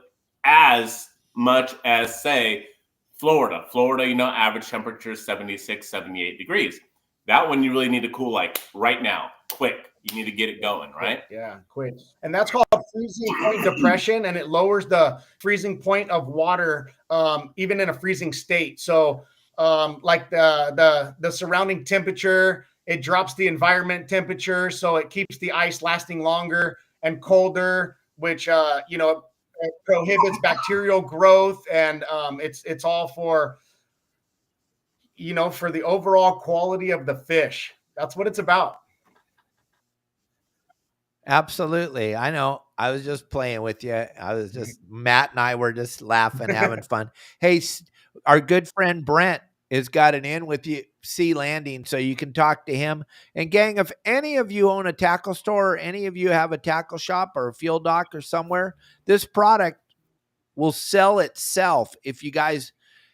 as much as, say, Florida. Florida, average temperature is 76, 78 degrees. That one you really need to cool like right now, quick. You need to get it going, right? Yeah, quick. And that's called freezing point depression, and it lowers the freezing point of water, even in a freezing state. So, like the surrounding temperature, it drops the environment temperature, so it keeps the ice lasting longer and colder, which it prohibits bacterial growth, and it's all for for the overall quality of the fish. That's what it's about. Absolutely. I know. I was just playing with you. Matt and I were just laughing, having fun. Hey, our good friend Brent has got an in with you, Sea Landing, so you can talk to him. And gang, if any of you own a tackle store, or any of you have a tackle shop or a field dock or somewhere, this product will sell itself. If you guys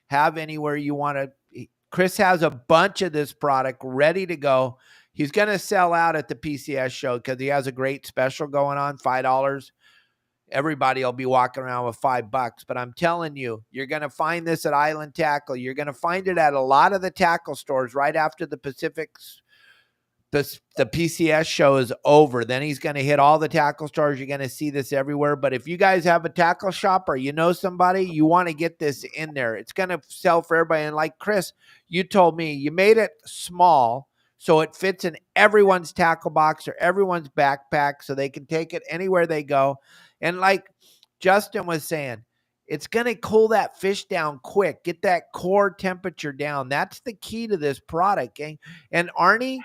have anywhere you want to, Chris has a bunch of this product ready to go. He's going to sell out at the PCS show because he has a great special going on, $5. Everybody will be walking around with $5, but I'm telling you, you're going to find this at Island Tackle. You're going to find it at a lot of the tackle stores right after the Pacific's. The PCS show is over. Then he's going to hit all the tackle stores. You're going to see this everywhere. But if you guys have a tackle shop or you know somebody, you want to get this in there. It's going to sell for everybody. And like Chris, you told me you made it small so it fits in everyone's tackle box or everyone's backpack so they can take it anywhere they go. And like Justin was saying, it's going to cool that fish down quick, get that core temperature down. That's the key to this product, gang. And Arnie,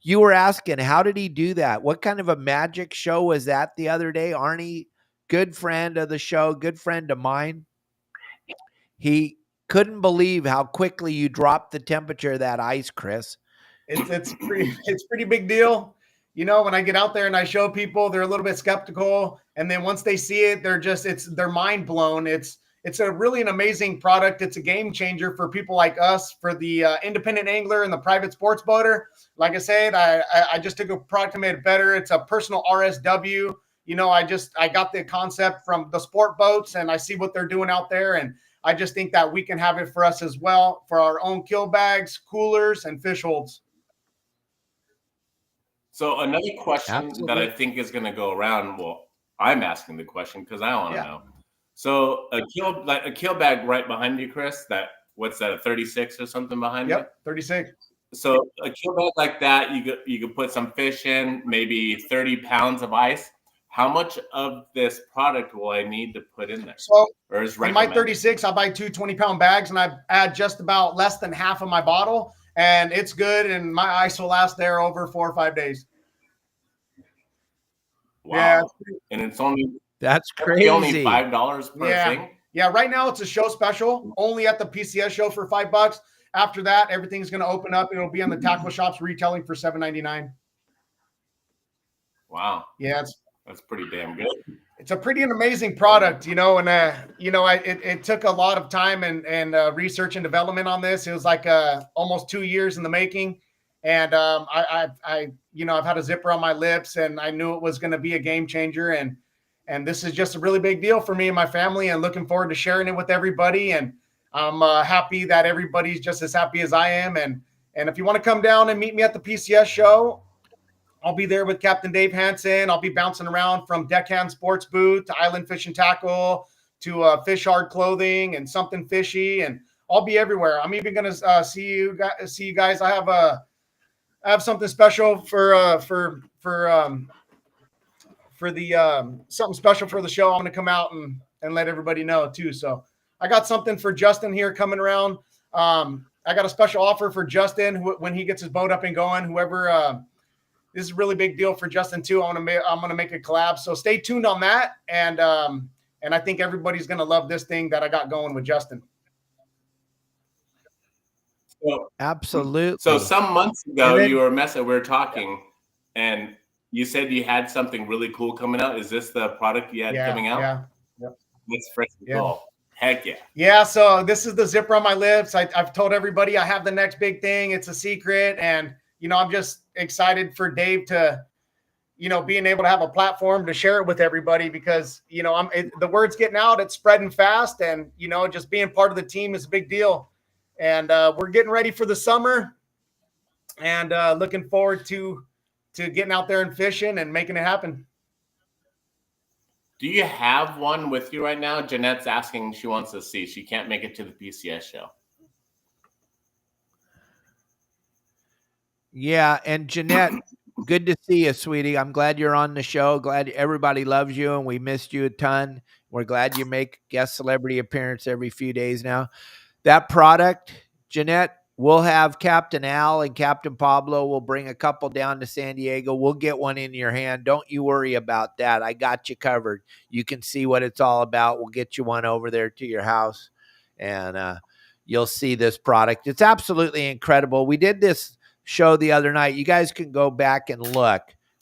you were asking, how did he do that? What kind of a magic show was that the other day? Arnie, good friend of the show, good friend of mine. He couldn't believe how quickly you dropped the temperature of that ice, Chris. It's pretty big deal. You know, when I get out there and I show people, they're a little bit skeptical. And then once they see it, they're mind blown. It's a really an amazing product. It's a game changer for people like us, for the independent angler and the private sports boater. Like I said, I just took a product and made it better. It's a personal RSW. You know, I got the concept from the sport boats and I see what they're doing out there. And I just think that we can have it for us as well, for our own kill bags, coolers, and fish holds. So another question that I think is going to go around. Well, I'm asking the question because I want to know. So a kill bag right behind you, Chris. What's that? A 36 or something behind you? Yep, 36. So a kill bag like that, you could put some fish in, maybe 30 pounds of ice. How much of this product will I need to put in there? So in my 36, I buy 2 20-pound bags and I add just about less than half of my bottle. And it's good, and my ice will last there over 4 or 5 days. Wow. Yeah. And it's only that's crazy. Only $5 per thing. Yeah, right now it's a show special, only at the PCS show for $5. After that, everything's going to open up. It'll be on the tackle shops retailing for $7.99. Wow. Yeah, that's pretty damn good. It's a pretty amazing product, you know, and it took a lot of time and research and development on this. It was like almost 2 years in the making, and I've had a zipper on my lips, and I knew it was going to be a game changer, and this is just a really big deal for me and my family, and looking forward to sharing it with everybody. And I'm happy that everybody's just as happy as I am. And if you want to come down and meet me at the PCS show, I'll be there with Captain Dave Hansen. I'll be bouncing around from Deckhand Sports booth to Island Fishing Tackle to Fish Hard Clothing and Something Fishy, and I'll be everywhere. I'm even going to see you guys. I have something special for the something special for the show. I'm going to come out and let everybody know too. So I got something for Justin here coming around. I got a special offer for Justin when he gets his boat up and going. Whoever. This is a really big deal for Justin too. I'm gonna make a collab, so stay tuned on that. And I think everybody's gonna love this thing that I got going with Justin. So, absolutely. So some months ago, we were talking, and you said you had something really cool coming out. Is this the product you had coming out? Yeah. Yep. It's freaking cool. Heck yeah. Yeah. So this is the zipper on my lips. I've told everybody I have the next big thing. It's a secret, and I'm just excited for Dave to, being able to have a platform to share it with everybody because, the word's getting out, it's spreading fast, and, just being part of the team is a big deal. And we're getting ready for the summer and looking forward to getting out there and fishing and making it happen. Do you have one with you right now? Jeanette's asking, she wants to see. She can't make it to the PCS show. Yeah, and Jeanette, good to see you, sweetie. I'm glad you're on the show. Glad everybody loves you, and we missed you a ton. We're glad you make guest celebrity appearance every few days now. That product, Jeanette, we'll have Captain Al and Captain Pablo. We'll bring a couple down to San Diego. We'll get one in your hand. Don't you worry about that. I got you covered. You can see what it's all about. We'll get you one over there to your house, and you'll see this product. It's absolutely incredible. We did this show the other night. You guys can go back and look.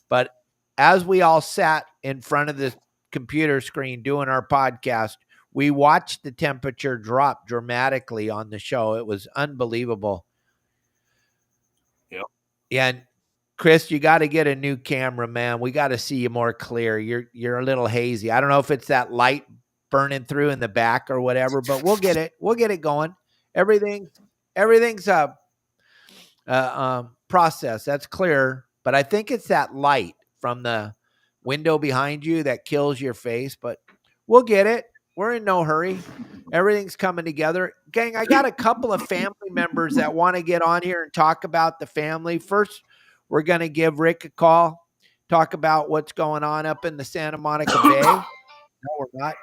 But as we all sat in front of the computer screen doing our podcast, we watched the temperature drop dramatically on the show. It was unbelievable. Yep. And Chris, you got to get a new camera, man. We got to see you more clear. You're a little hazy. I don't know if it's that light burning through in the back or whatever, but we'll get it. We'll get it going. Everything's a process. That's clear. But I think it's that light from the window behind you that kills your face. But we'll get it. We're in no hurry. Everything's coming together. Gang, I got a couple of family members that want to get on here and talk about the family. First, we're going to give Rick a call, talk about what's going on up in the Santa Monica Bay. No, we're not.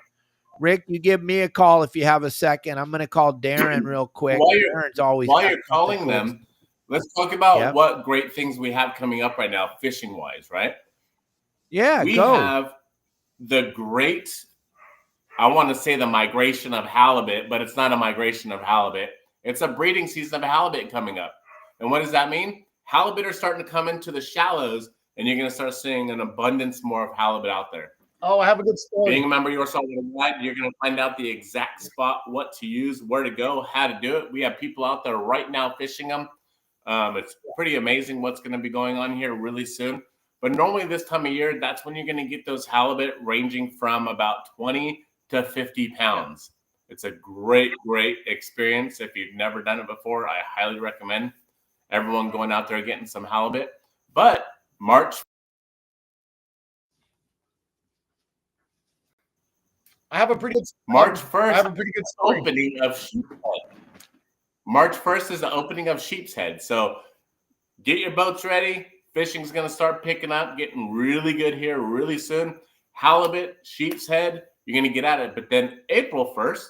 Rick, you give me a call if you have a second. I'm going to call Darren real quick. While you're calling them, let's talk about what great things we have coming up right now, fishing-wise, right? Yeah, we have the great, I want to say the migration of halibut, but it's not a migration of halibut. It's a breeding season of halibut coming up. And what does that mean? Halibut are starting to come into the shallows, and you're going to start seeing an abundance more of halibut out there. Oh, I have a good story. Being a member of your Saltwater Guide, you're going to find out the exact spot, what to use, where to go, how to do it. We have people out there right now fishing them. It's pretty amazing what's going to be going on here really soon. But normally this time of year, that's when you're going to get those halibut ranging from about 20 to 50 pounds. It's a great, great experience. If you've never done it before, I highly recommend everyone going out there getting some halibut. But March 1st, I have a pretty good story. Opening of Sheep's Head. March 1st is the opening of Sheep's Head. So get your boats ready. Fishing's going to start picking up, getting really good here really soon. Halibut, Sheep's Head, you're going to get at it. But then April 1st,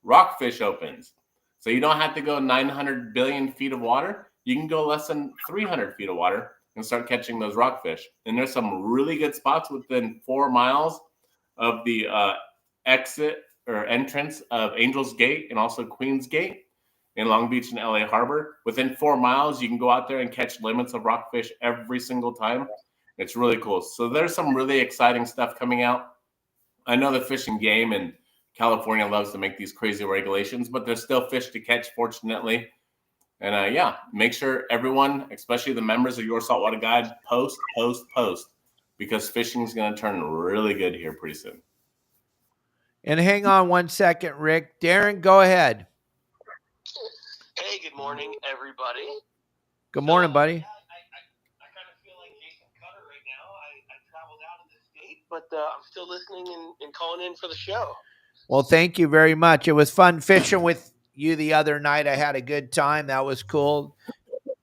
rockfish opens. So you don't have to go 900 billion feet of water. You can go less than 300 feet of water and start catching those rockfish. And there's some really good spots within 4 miles of the exit or entrance of Angel's Gate and also Queen's Gate in Long Beach and LA Harbor. Within 4 miles, you can go out there and catch limits of rockfish every single time. It's really cool. So there's some really exciting stuff coming out. I know the fishing game in California loves to make these crazy regulations, but there's still fish to catch, fortunately. And make sure everyone, especially the members of your Saltwater Guide, post, because fishing is going to turn really good here pretty soon. And hang on 1 second, Rick. Darren, go ahead. Hey, good morning, everybody. Good morning, buddy. I kind of feel like Jason Cutter right now. I traveled out of the state, but I'm still listening and calling in for the show. Well, thank you very much. It was fun fishing with you the other night. I had a good time. That was cool.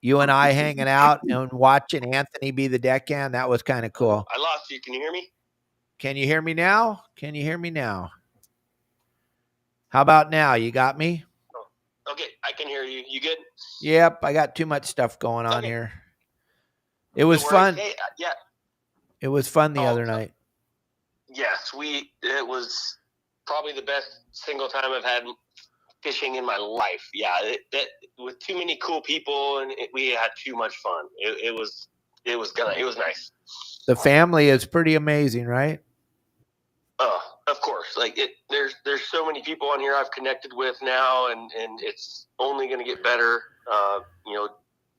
You and I hanging out and watching Anthony be the deckhand. That was kind of cool. I lost you. Can you hear me? Can you hear me now? How about now? You got me? Oh, okay, I can hear you. You good? Yep, I got too much stuff going on here. It was fun. Hey, yeah. It was fun the other night. Yes, it was probably the best single time I've had fishing in my life. Yeah, with too many cool people, and we had too much fun. It was nice. The family is pretty amazing, right? Oh, of course. There's so many people on here I've connected with now, and it's only going to get better.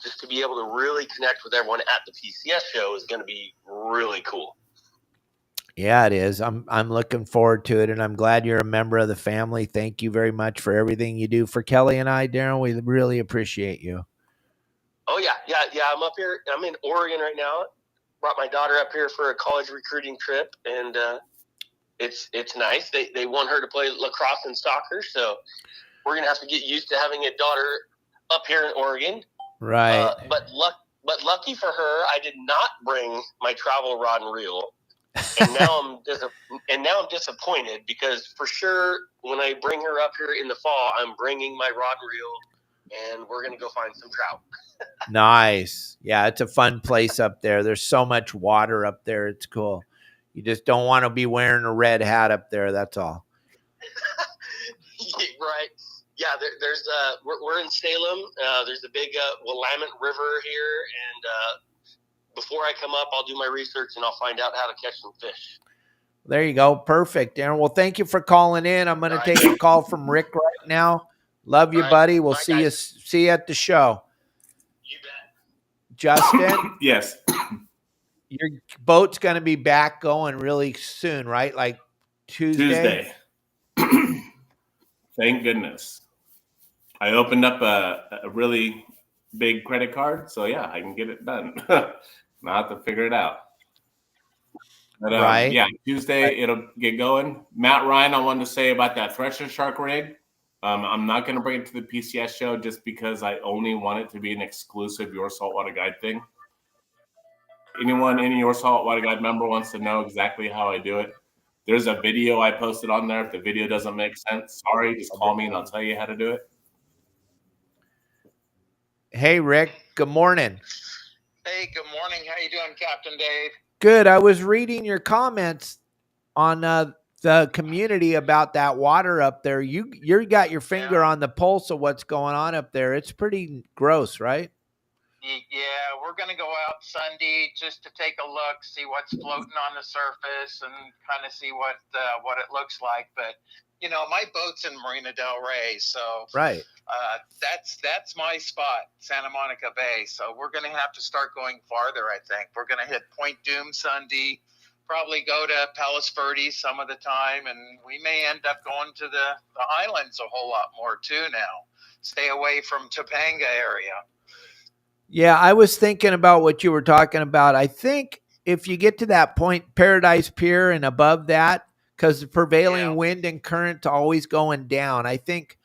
Just to be able to really connect with everyone at the PCS show is going to be really cool. Yeah, it is. I'm looking forward to it, and I'm glad you're a member of the family. Thank you very much for everything you do for Kelly and I, Darren. We really appreciate you. Oh yeah. I'm up here. I'm in Oregon right now. Brought my daughter up here for a college recruiting trip, and it's nice. They want her to play lacrosse and soccer, so we're gonna have to get used to having a daughter up here in Oregon. Right. But lucky for her, I did not bring my travel rod and reel. And now I'm disappointed, because for sure when I bring her up here in the fall, I'm bringing my rod and reel and we're going to go find some trout. Nice. Yeah, it's a fun place up there. There's so much water up there. It's cool. You just don't want to be wearing a red hat up there. That's all. Right. Yeah, there's we're in Salem. There's a big Willamette River here, and before I come up, I'll do my research and I'll find out how to catch some fish. There you go. Perfect, Aaron. Well, thank you for calling in. I'm going to take a call from Rick right now. Love you, buddy. We'll see you at the show. You bet. Justin? Yes. Your boat's going to be back going really soon, right? Like Tuesday? Thank goodness. I opened up a really big credit card, so yeah, I can get it done. I'll have to figure it out. But right. Yeah, Tuesday it'll get going. Matt Ryan, I wanted to say about that Thresher shark rig. I'm not going to bring it to the PCS show just because I only want it to be an exclusive Your Saltwater Guide thing. Any Your Saltwater Guide member wants to know exactly how I do it, there's a video I posted on there. If the video doesn't make sense, sorry, just call me and I'll tell you how to do it. Hey, Rick. Good morning. Hey, good morning. How you doing, Captain Dave? Good. I was reading your comments on the community about that water up there. You got your finger on the pulse of what's going on up there. It's pretty gross, right? Yeah, we're going to go out Sunday just to take a look, see what's floating on the surface, and kind of see what it looks like. But you know, my boat's in Marina del Rey, so right. That's my spot, Santa Monica Bay. So we're going to have to start going farther. I think we're going to hit Point Doom Sunday, probably go to Palos Verdes some of the time, and we may end up going to the islands a whole lot more too now. Stay away from Topanga area. Yeah, I was thinking about what you were talking about. I think if you get to that point, Paradise Pier and above that, because the prevailing wind and current's always going down. I think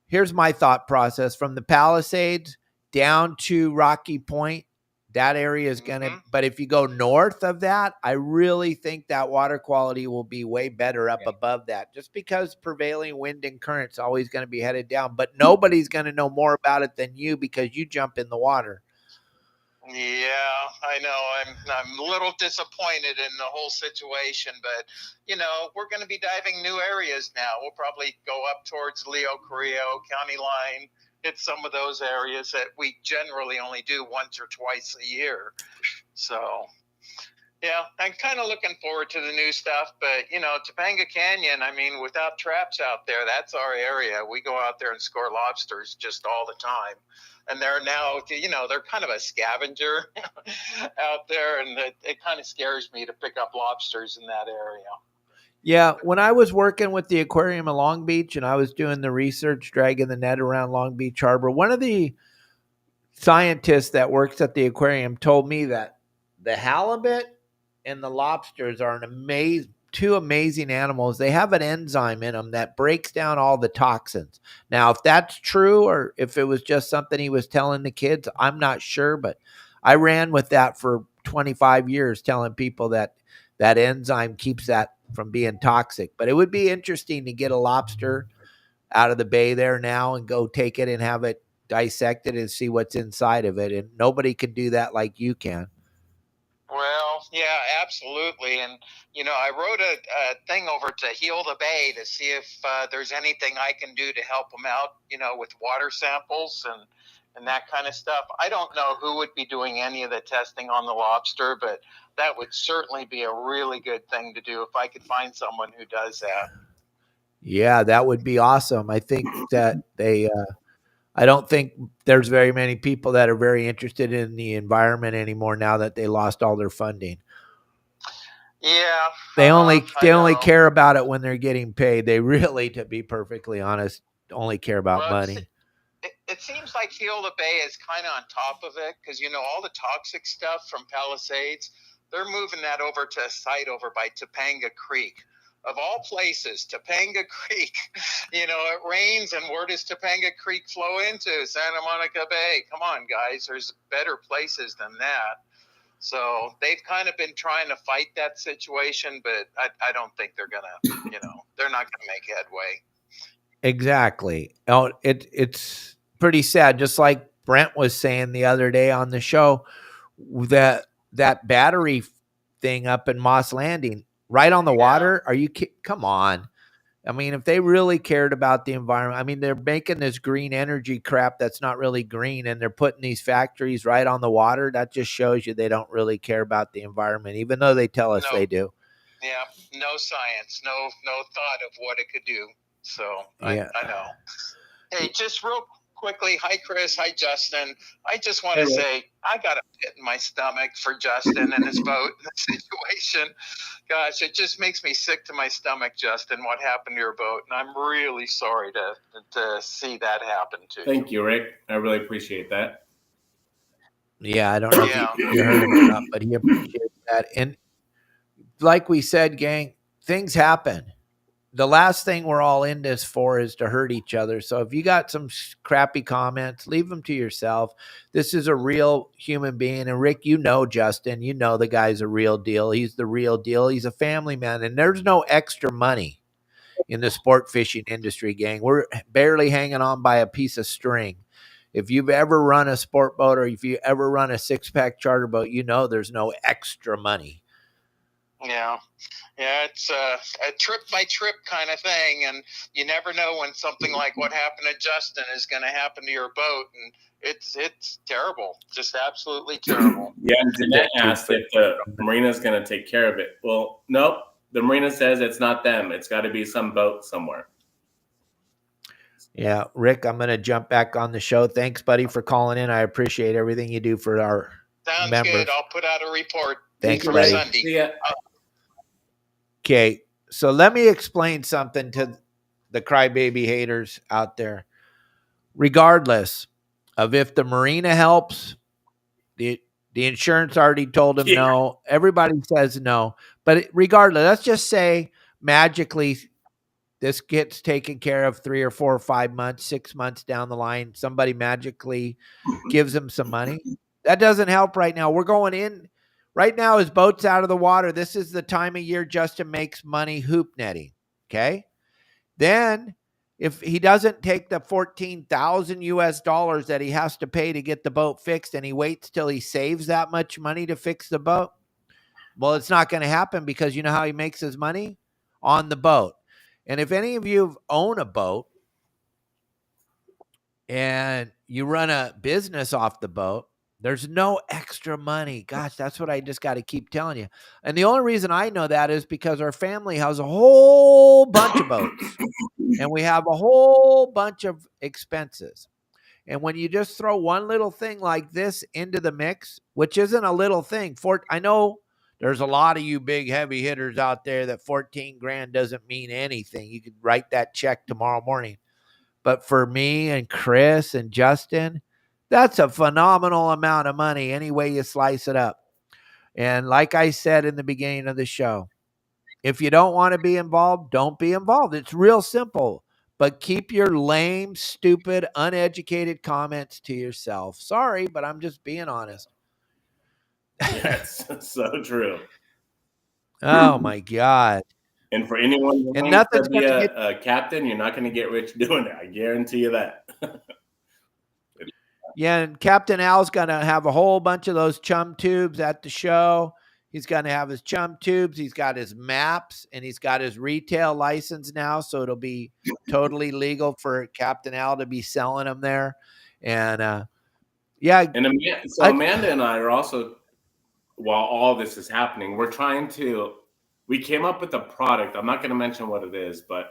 here's my thought process from the Palisades down to Rocky Point. That area is going to, but if you go north of that, I really think that water quality will be way better up above that, just because prevailing wind and current's always going to be headed down, but nobody's going to know more about it than you because you jump in the water. Yeah, I know. I'm a little disappointed in the whole situation, but you know, we're going to be diving new areas now. We'll probably go up towards Leo Carrillo County line, hit some of those areas that we generally only do once or twice a year. So, yeah, I'm kind of looking forward to the new stuff. But you know, Topanga Canyon, I mean, without traps out there, that's our area. We go out there and score lobsters just all the time. And they're now, you know, they're kind of a scavenger out there, and it kind of scares me to pick up lobsters in that area. Yeah, when I was working with the aquarium in Long Beach and I was doing the research, dragging the net around Long Beach Harbor, one of the scientists that works at the aquarium told me that the halibut and the lobsters are two amazing animals. They have an enzyme in them that breaks down all the toxins. Now, if that's true or if it was just something he was telling the kids, I'm not sure, but I ran with that for 25 years telling people that enzyme keeps that from being toxic. But it would be interesting to get a lobster out of the bay there now and go take it and have it dissected and see what's inside of it. And nobody can do that like you can. Well, yeah, absolutely. And, you know, I wrote a thing over to Heal the Bay to see if there's anything I can do to help them out, you know, with water samples and that kind of stuff. I don't know who would be doing any of the testing on the lobster, but that would certainly be a really good thing to do if I could find someone who does that. Yeah, that would be awesome. I think that I don't think there's very many people that are very interested in the environment anymore now that they lost all their funding. Yeah. They only care about it when they're getting paid. They really, to be perfectly honest, only care about money. It seems like Heal the Bay is kind of on top of it because, you know, all the toxic stuff from Palisades, they're moving that over to a site over by Topanga Creek. Of all places, Topanga Creek, you know, it rains, and where does Topanga Creek flow into? Santa Monica Bay. Come on, guys. There's better places than that. So they've kind of been trying to fight that situation, but I don't think they're going to, you know, they're not going to make headway. Exactly. Oh, it's pretty sad. Just like Brent was saying the other day on the show, that battery thing up in Moss Landing, right on the water. Are you come on? I mean, if they really cared about the environment, I mean, they're making this green energy crap that's not really green, and they're putting these factories right on the water. That just shows you they don't really care about the environment, even though they tell us they do. Yeah, no science, no thought of what it could do. So yeah. I know. Hey, just real quickly, hi Chris, hi Justin. I just want to say I got a pit in my stomach for Justin and his boat situation. Gosh, it just makes me sick to my stomach, Justin, what happened to your boat. And I'm really sorry to see that happen to you. Thank you, Rick. I really appreciate that. Yeah, I don't know if you heard him or not, but he appreciates that. And like we said, gang, things happen. The last thing we're all in this for is to hurt each other. So if you got some crappy comments, leave them to yourself. This is a real human being. And Rick, you know Justin, you know the guy's a real deal. He's the real deal. He's a family man. And there's no extra money in the sport fishing industry, gang. We're barely hanging on by a piece of string. If you've ever run a sport boat or if you ever run a six-pack charter boat, you know there's no extra money. Yeah. Yeah, it's a trip by trip kind of thing, and you never know when something like what happened to Justin is going to happen to your boat, and it's terrible, just absolutely terrible. Yeah, and Jeanette asked if the marina's going to take care of it. Well, nope. The marina says it's not them. It's got to be some boat somewhere. Yeah, Rick, I'm going to jump back on the show. Thanks, buddy, for calling in. I appreciate everything you do for our members. Good. I'll put out a report. Thanks, for buddy. Sunday. See ya. Okay, so let me explain something to the crybaby haters out there. Regardless of if the marina helps, the insurance already told them no. Everybody says no. But regardless, let's just say magically this gets taken care of 3 or 4 or 5 months, 6 months down the line. Somebody magically gives them some money. That doesn't help right now. We're going in. Right now, his boat's out of the water. This is the time of year Justin makes money hoop netting, okay? Then, if he doesn't take the $14,000 US that he has to pay to get the boat fixed and he waits till he saves that much money to fix the boat, well, it's not going to happen because you know how he makes his money? On the boat. And if any of you own a boat and you run a business off the boat, there's no extra money. Gosh, that's what I just got to keep telling you. And the only reason I know that is because our family has a whole bunch of boats and we have a whole bunch of expenses. And when you just throw one little thing like this into the mix, which isn't a little thing, I know there's a lot of you big heavy hitters out there that 14 grand doesn't mean anything. You could write that check tomorrow morning. But for me and Chris and Justin, that's a phenomenal amount of money any way you slice it up. And like I said in the beginning of the show, if you don't want to be involved, don't be involved. It's real simple. But keep your lame, stupid, uneducated comments to yourself. Sorry, but I'm just being honest. That's so true. Oh, my God. And for anyone who wants to be a captain, you're not going to get rich doing it. I guarantee you that. Yeah, and Captain Al's going to have a whole bunch of those chum tubes at the show. He's going to have his chum tubes. He's got his maps, and he's got his retail license now, so it'll be totally legal for Captain Al to be selling them there. And, yeah. And Amanda and I are also, while all this is happening, we came up with a product. I'm not going to mention what it is, but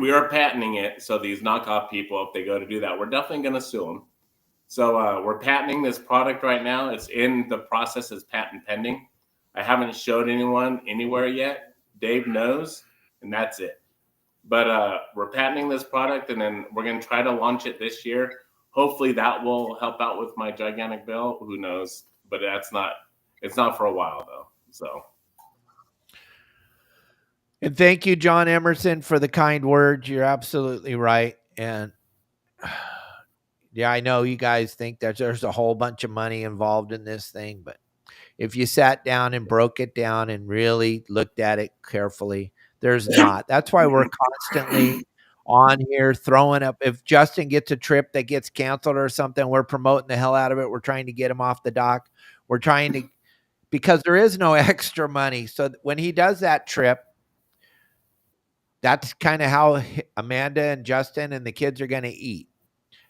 we are patenting it. So these knockoff people, if they go to do that, we're definitely going to sue them. So we're patenting this product right now. It's in the process as patent pending. I haven't showed anyone anywhere yet. Dave knows, and that's it. But we're patenting this product, and then we're going to try to launch it this year. Hopefully that will help out with my gigantic bill. Who knows? But it's not for a while, though. So. And thank you, John Emerson, for the kind words. You're absolutely right. And yeah, I know you guys think that there's a whole bunch of money involved in this thing, but if you sat down and broke it down and really looked at it carefully, there's not. That's why we're constantly on here throwing up. If Justin gets a trip that gets canceled or something, we're promoting the hell out of it. We're trying to get him off the dock. We're trying to, because there is no extra money. So when he does that trip, that's kind of how Amanda and Justin and the kids are going to eat.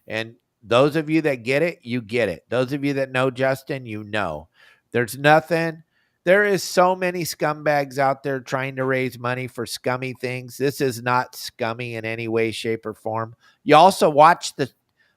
And those of you that get it, you get it. Those of you that know Justin, you know. There's nothing. There is so many scumbags out there trying to raise money for scummy things. This is not scummy in any way, shape, or form. You also watch the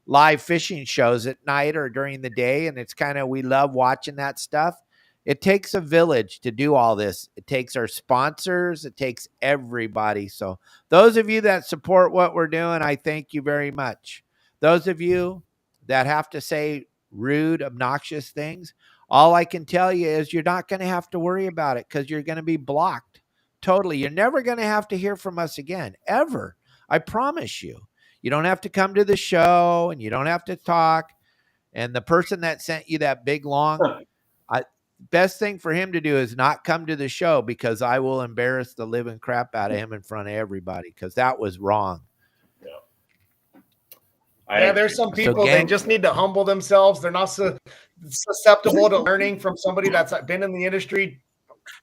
live fishing shows at night or during the day, and it's kind of, we love watching that stuff. It takes a village to do all this. It takes our sponsors. It takes everybody. So those of you that support what we're doing, I thank you very much. Those of you that have to say rude, obnoxious things, all I can tell you is you're not going to have to worry about it because you're going to be blocked totally. You're never going to have to hear from us again, ever. I promise you. You don't have to come to the show and you don't have to talk. And the person that sent you that big long, best thing for him to do is not come to the show, because I will embarrass the living crap out of him in front of everybody, because that was wrong. Yeah, there's some people, they just need to humble themselves. They're not so susceptible to learning from somebody that's been in the industry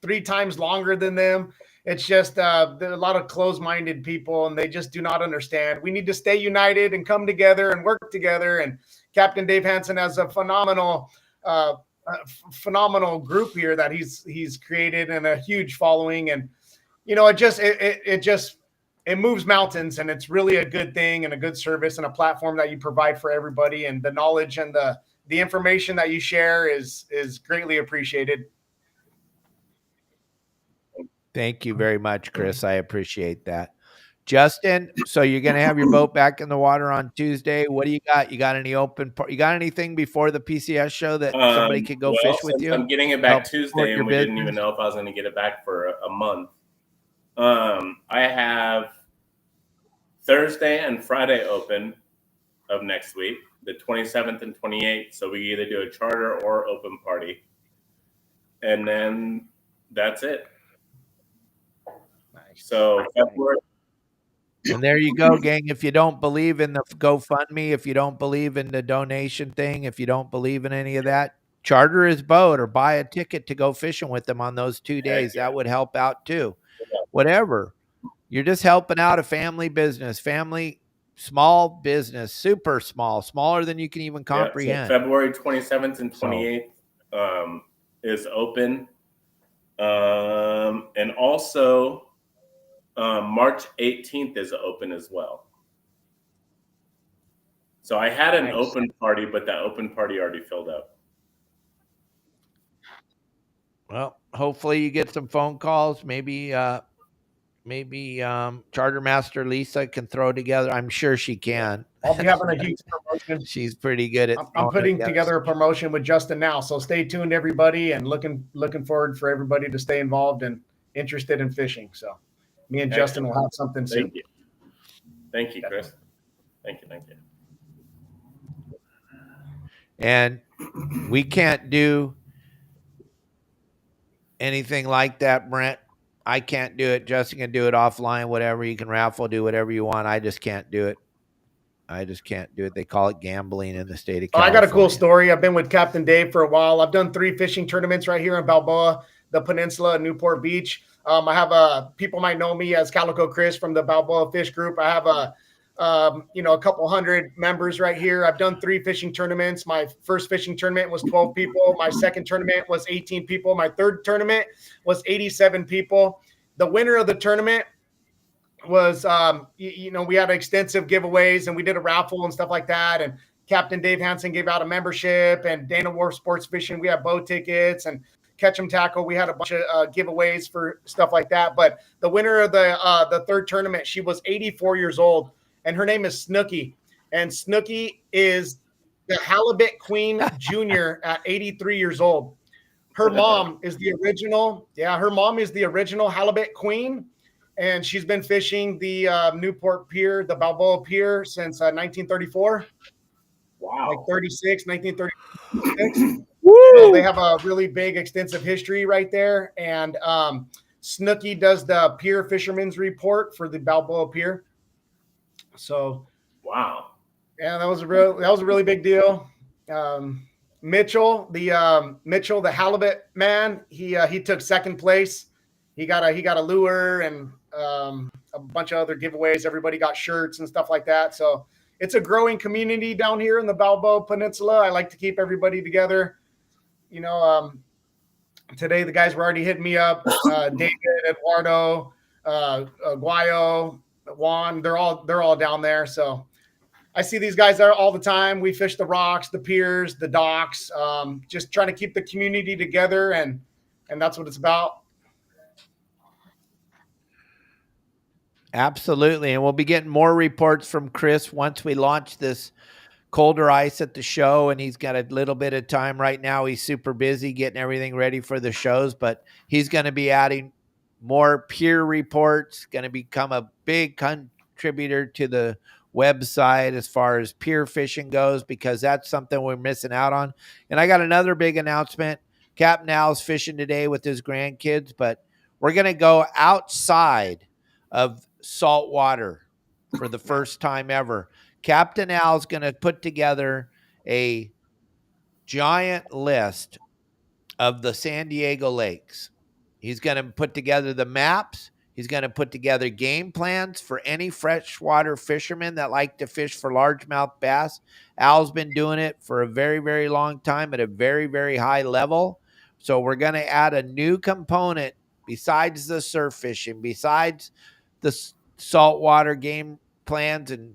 3 times longer than them. It's just there are a lot of closed-minded people, and they just do not understand. We need to stay united and come together and work together. And Captain Dave Hansen has a phenomenal group here that he's created, and a huge following. And you know, it moves mountains, and it's really a good thing and a good service and a platform that you provide for everybody. And the knowledge and the information that you share is greatly appreciated. Thank you very much, Chris. I appreciate that. Justin, so you're going to have your boat back in the water on Tuesday. What do you got? You got anything before the PCS show that somebody could go fish with you? I'm getting it back Tuesday, and we didn't even know if I was going to get it back for a month. I have Thursday and Friday open of next week, the 27th and 28th. So we either do a charter or open party. And then that's it. Nice. So February. And there you go, gang. If you don't believe in the GoFundMe, if you don't believe in the donation thing, if you don't believe in any of that, charter his boat or buy a ticket to go fishing with them on those 2 days. That would help out too. Whatever. You're just helping out a family business, small business, super small, smaller than you can even comprehend. So February 27th and 28th is open. And also March 18th is open as well. So I had an open party, but that open party already filled up. Well, hopefully you get some phone calls. Maybe Charter Master Lisa can throw together. I'm sure she can. I'll be having a huge promotion. She's pretty good at. I'm putting together a promotion with Justin now, so stay tuned, everybody, and looking forward for everybody to stay involved and interested in fishing. So, me and Justin will have something soon. Thank you, Chris. Thank you. And we can't do anything like that, Brent. I can't do it. Justin can do it offline, whatever. You can raffle, do whatever you want. I just can't do it. They call it gambling in the state of California. I got a cool story. I've been with Captain Dave for a while. I've done 3 fishing tournaments right here in Balboa, the Peninsula, and Newport Beach. I have people might know me as Calico Chris from the Balboa Fish Group. I have a couple hundred members right here. I've done 3 fishing tournaments. My first fishing tournament was 12 people. My second tournament was 18 people. My third tournament was 87 people. The winner of the tournament was, we had extensive giveaways, and we did a raffle and stuff like that. And Captain Dave Hansen gave out a membership, and Dana Wharf Sports Fishing, we had boat tickets, and Catch 'em Tackle, we had a bunch of giveaways for stuff like that. But the winner of the third tournament, she was 84 years old. And her name is Snooky. And Snooky is the halibut queen junior at 83 years old. Her mom is the original. Yeah, her mom is the original halibut queen. And she's been fishing the Newport Pier, the Balboa Pier, since 1934. Wow. Like 1936. So they have a really big, extensive history right there. And Snooky does the Pier Fisherman's Report for the Balboa Pier. So, wow. yeah, that was a really big deal. Mitchell, the halibut man, he took second place. He got a lure and a bunch of other giveaways. Everybody got shirts and stuff like that. So it's a growing community down here in the Balboa Peninsula. I like to keep everybody together. You know, today the guys were already hitting me up. David, Eduardo, Guayo, Juan, they're all down there. So I see these guys there all the time. We fish the rocks, the piers, the docks, just trying to keep the community together, and that's what it's about. Absolutely. And we'll be getting more reports from Chris once we launch this colder ice at the show, and he's got a little bit of time right now. He's super busy getting everything ready for the shows, but he's going to be adding more pier reports, going to become a big contributor to the website as far as pier fishing goes, because that's something we're missing out on. And I got another big announcement. Captain Al's fishing today with his grandkids, but we're going to go outside of Saltwater for the first time ever. Captain Al's going to put together a giant list of the San Diego lakes. He's going to put together the maps. He's going to put together game plans for any freshwater fishermen that like to fish for largemouth bass. Al's been doing it for a very, very long time at a very, very high level. So we're going to add a new component besides the surf fishing, besides the saltwater game plans and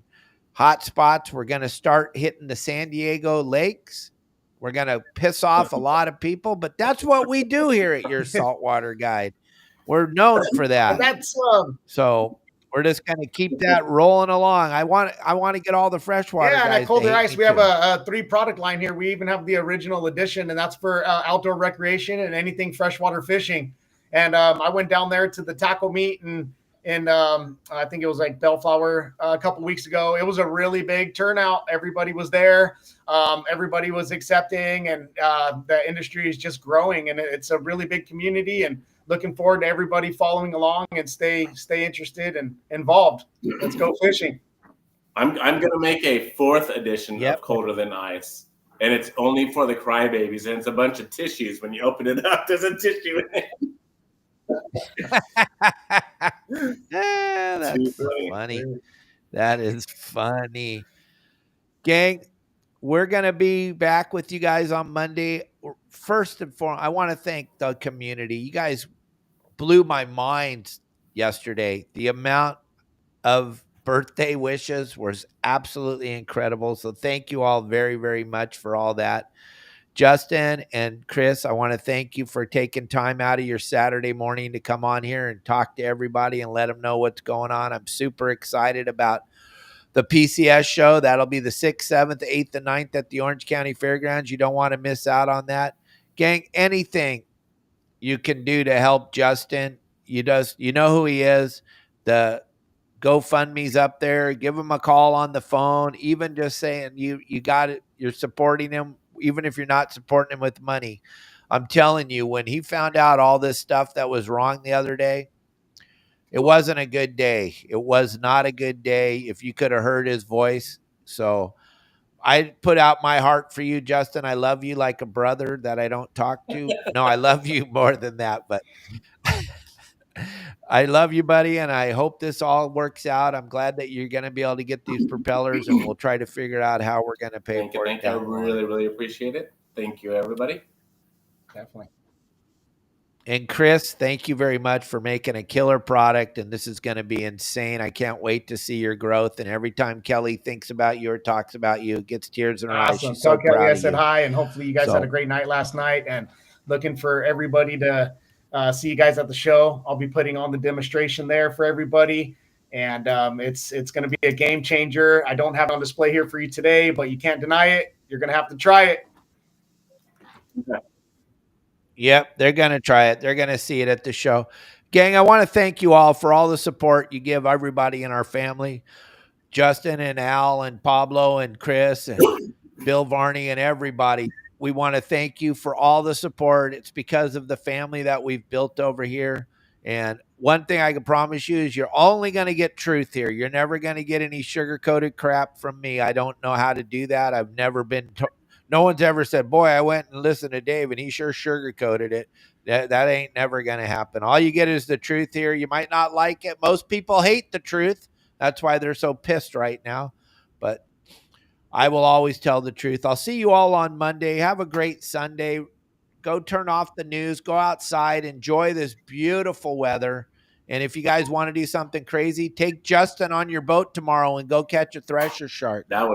hot spots. We're going to start hitting the San Diego lakes. We're going to piss off a lot of people, but that's what we do here at Your Saltwater Guide. We're known for that. So we're just going to keep that rolling along. I want to get all the freshwater guys. Yeah, and at Colder Ice, we have a 3 product line here. We even have the original edition, and that's for outdoor recreation and anything freshwater fishing. And I went down there to the tackle meet and I think it was like Bellflower a couple weeks ago. It was a really big turnout. Everybody was there. Everybody was accepting, and the industry is just growing, and it's a really big community, and looking forward to everybody following along and stay interested and involved. Let's go fishing. I'm going to make a 4th edition of Colder Than Ice, and it's only for the crybabies, and it's a bunch of tissues. When you open it up, there's a tissue in it. Yeah, that's funny. That is funny. Gang, we're going to be back with you guys on Monday. First and foremost, I want to thank the community. You guys blew my mind yesterday. The amount of birthday wishes was absolutely incredible. So thank you all very, very much for all that. Justin and Chris, I want to thank you for taking time out of your Saturday morning to come on here and talk to everybody and let them know what's going on. I'm super excited about the PCS show. That'll be the 6th, 7th, 8th, and 9th at the Orange County Fairgrounds. You don't want to miss out on that. Gang, anything you can do to help Justin, you know who he is. The GoFundMe's up there. Give him a call on the phone. Even just saying you got it, you're supporting him, even if you're not supporting him with money. I'm telling you, when he found out all this stuff that was wrong the other day, it wasn't a good day. It was not a good day if you could have heard his voice. So I put out my heart for you, Justin. I love you like a brother that I don't talk to. No, I love you more than that, but I love you, buddy, and I hope this all works out. I'm glad that you're going to be able to get these propellers, and we'll try to figure out how we're going to pay for it. I really, really appreciate it. Thank you, everybody. Definitely. And Chris, thank you very much for making a killer product, and this is going to be insane. I can't wait to see your growth, and every time Kelly thinks about you or talks about you, it gets tears in her eyes. She's so Kelly, proud I of said you. hi, and hopefully you guys had a great night last night, and looking for everybody to see you guys at the show. I'll be putting on the demonstration there for everybody, and it's going to be a game changer. I don't have it on display here for you today, but you can't deny it. You're going to have to try it. Okay. Yep, they're going to try it. They're going to see it at the show. Gang, I want to thank you all for all the support you give everybody in our family. Justin and Al and Pablo and Chris and Bill Varney and everybody. We want to thank you for all the support. It's because of the family that we've built over here. And one thing I can promise you is you're only going to get truth here. You're never going to get any sugar-coated crap from me. I don't know how to do that. I've never been no one's ever said, boy, I went and listened to Dave and he sure sugar-coated it. That ain't never going to happen. All you get is the truth here. You might not like it. Most people hate the truth. That's why they're so pissed right now. But I will always tell the truth. I'll see you all on Monday. Have a great Sunday. Go turn off the news. Go outside. Enjoy this beautiful weather. And if you guys want to do something crazy, take Justin on your boat tomorrow and go catch a thresher shark. That would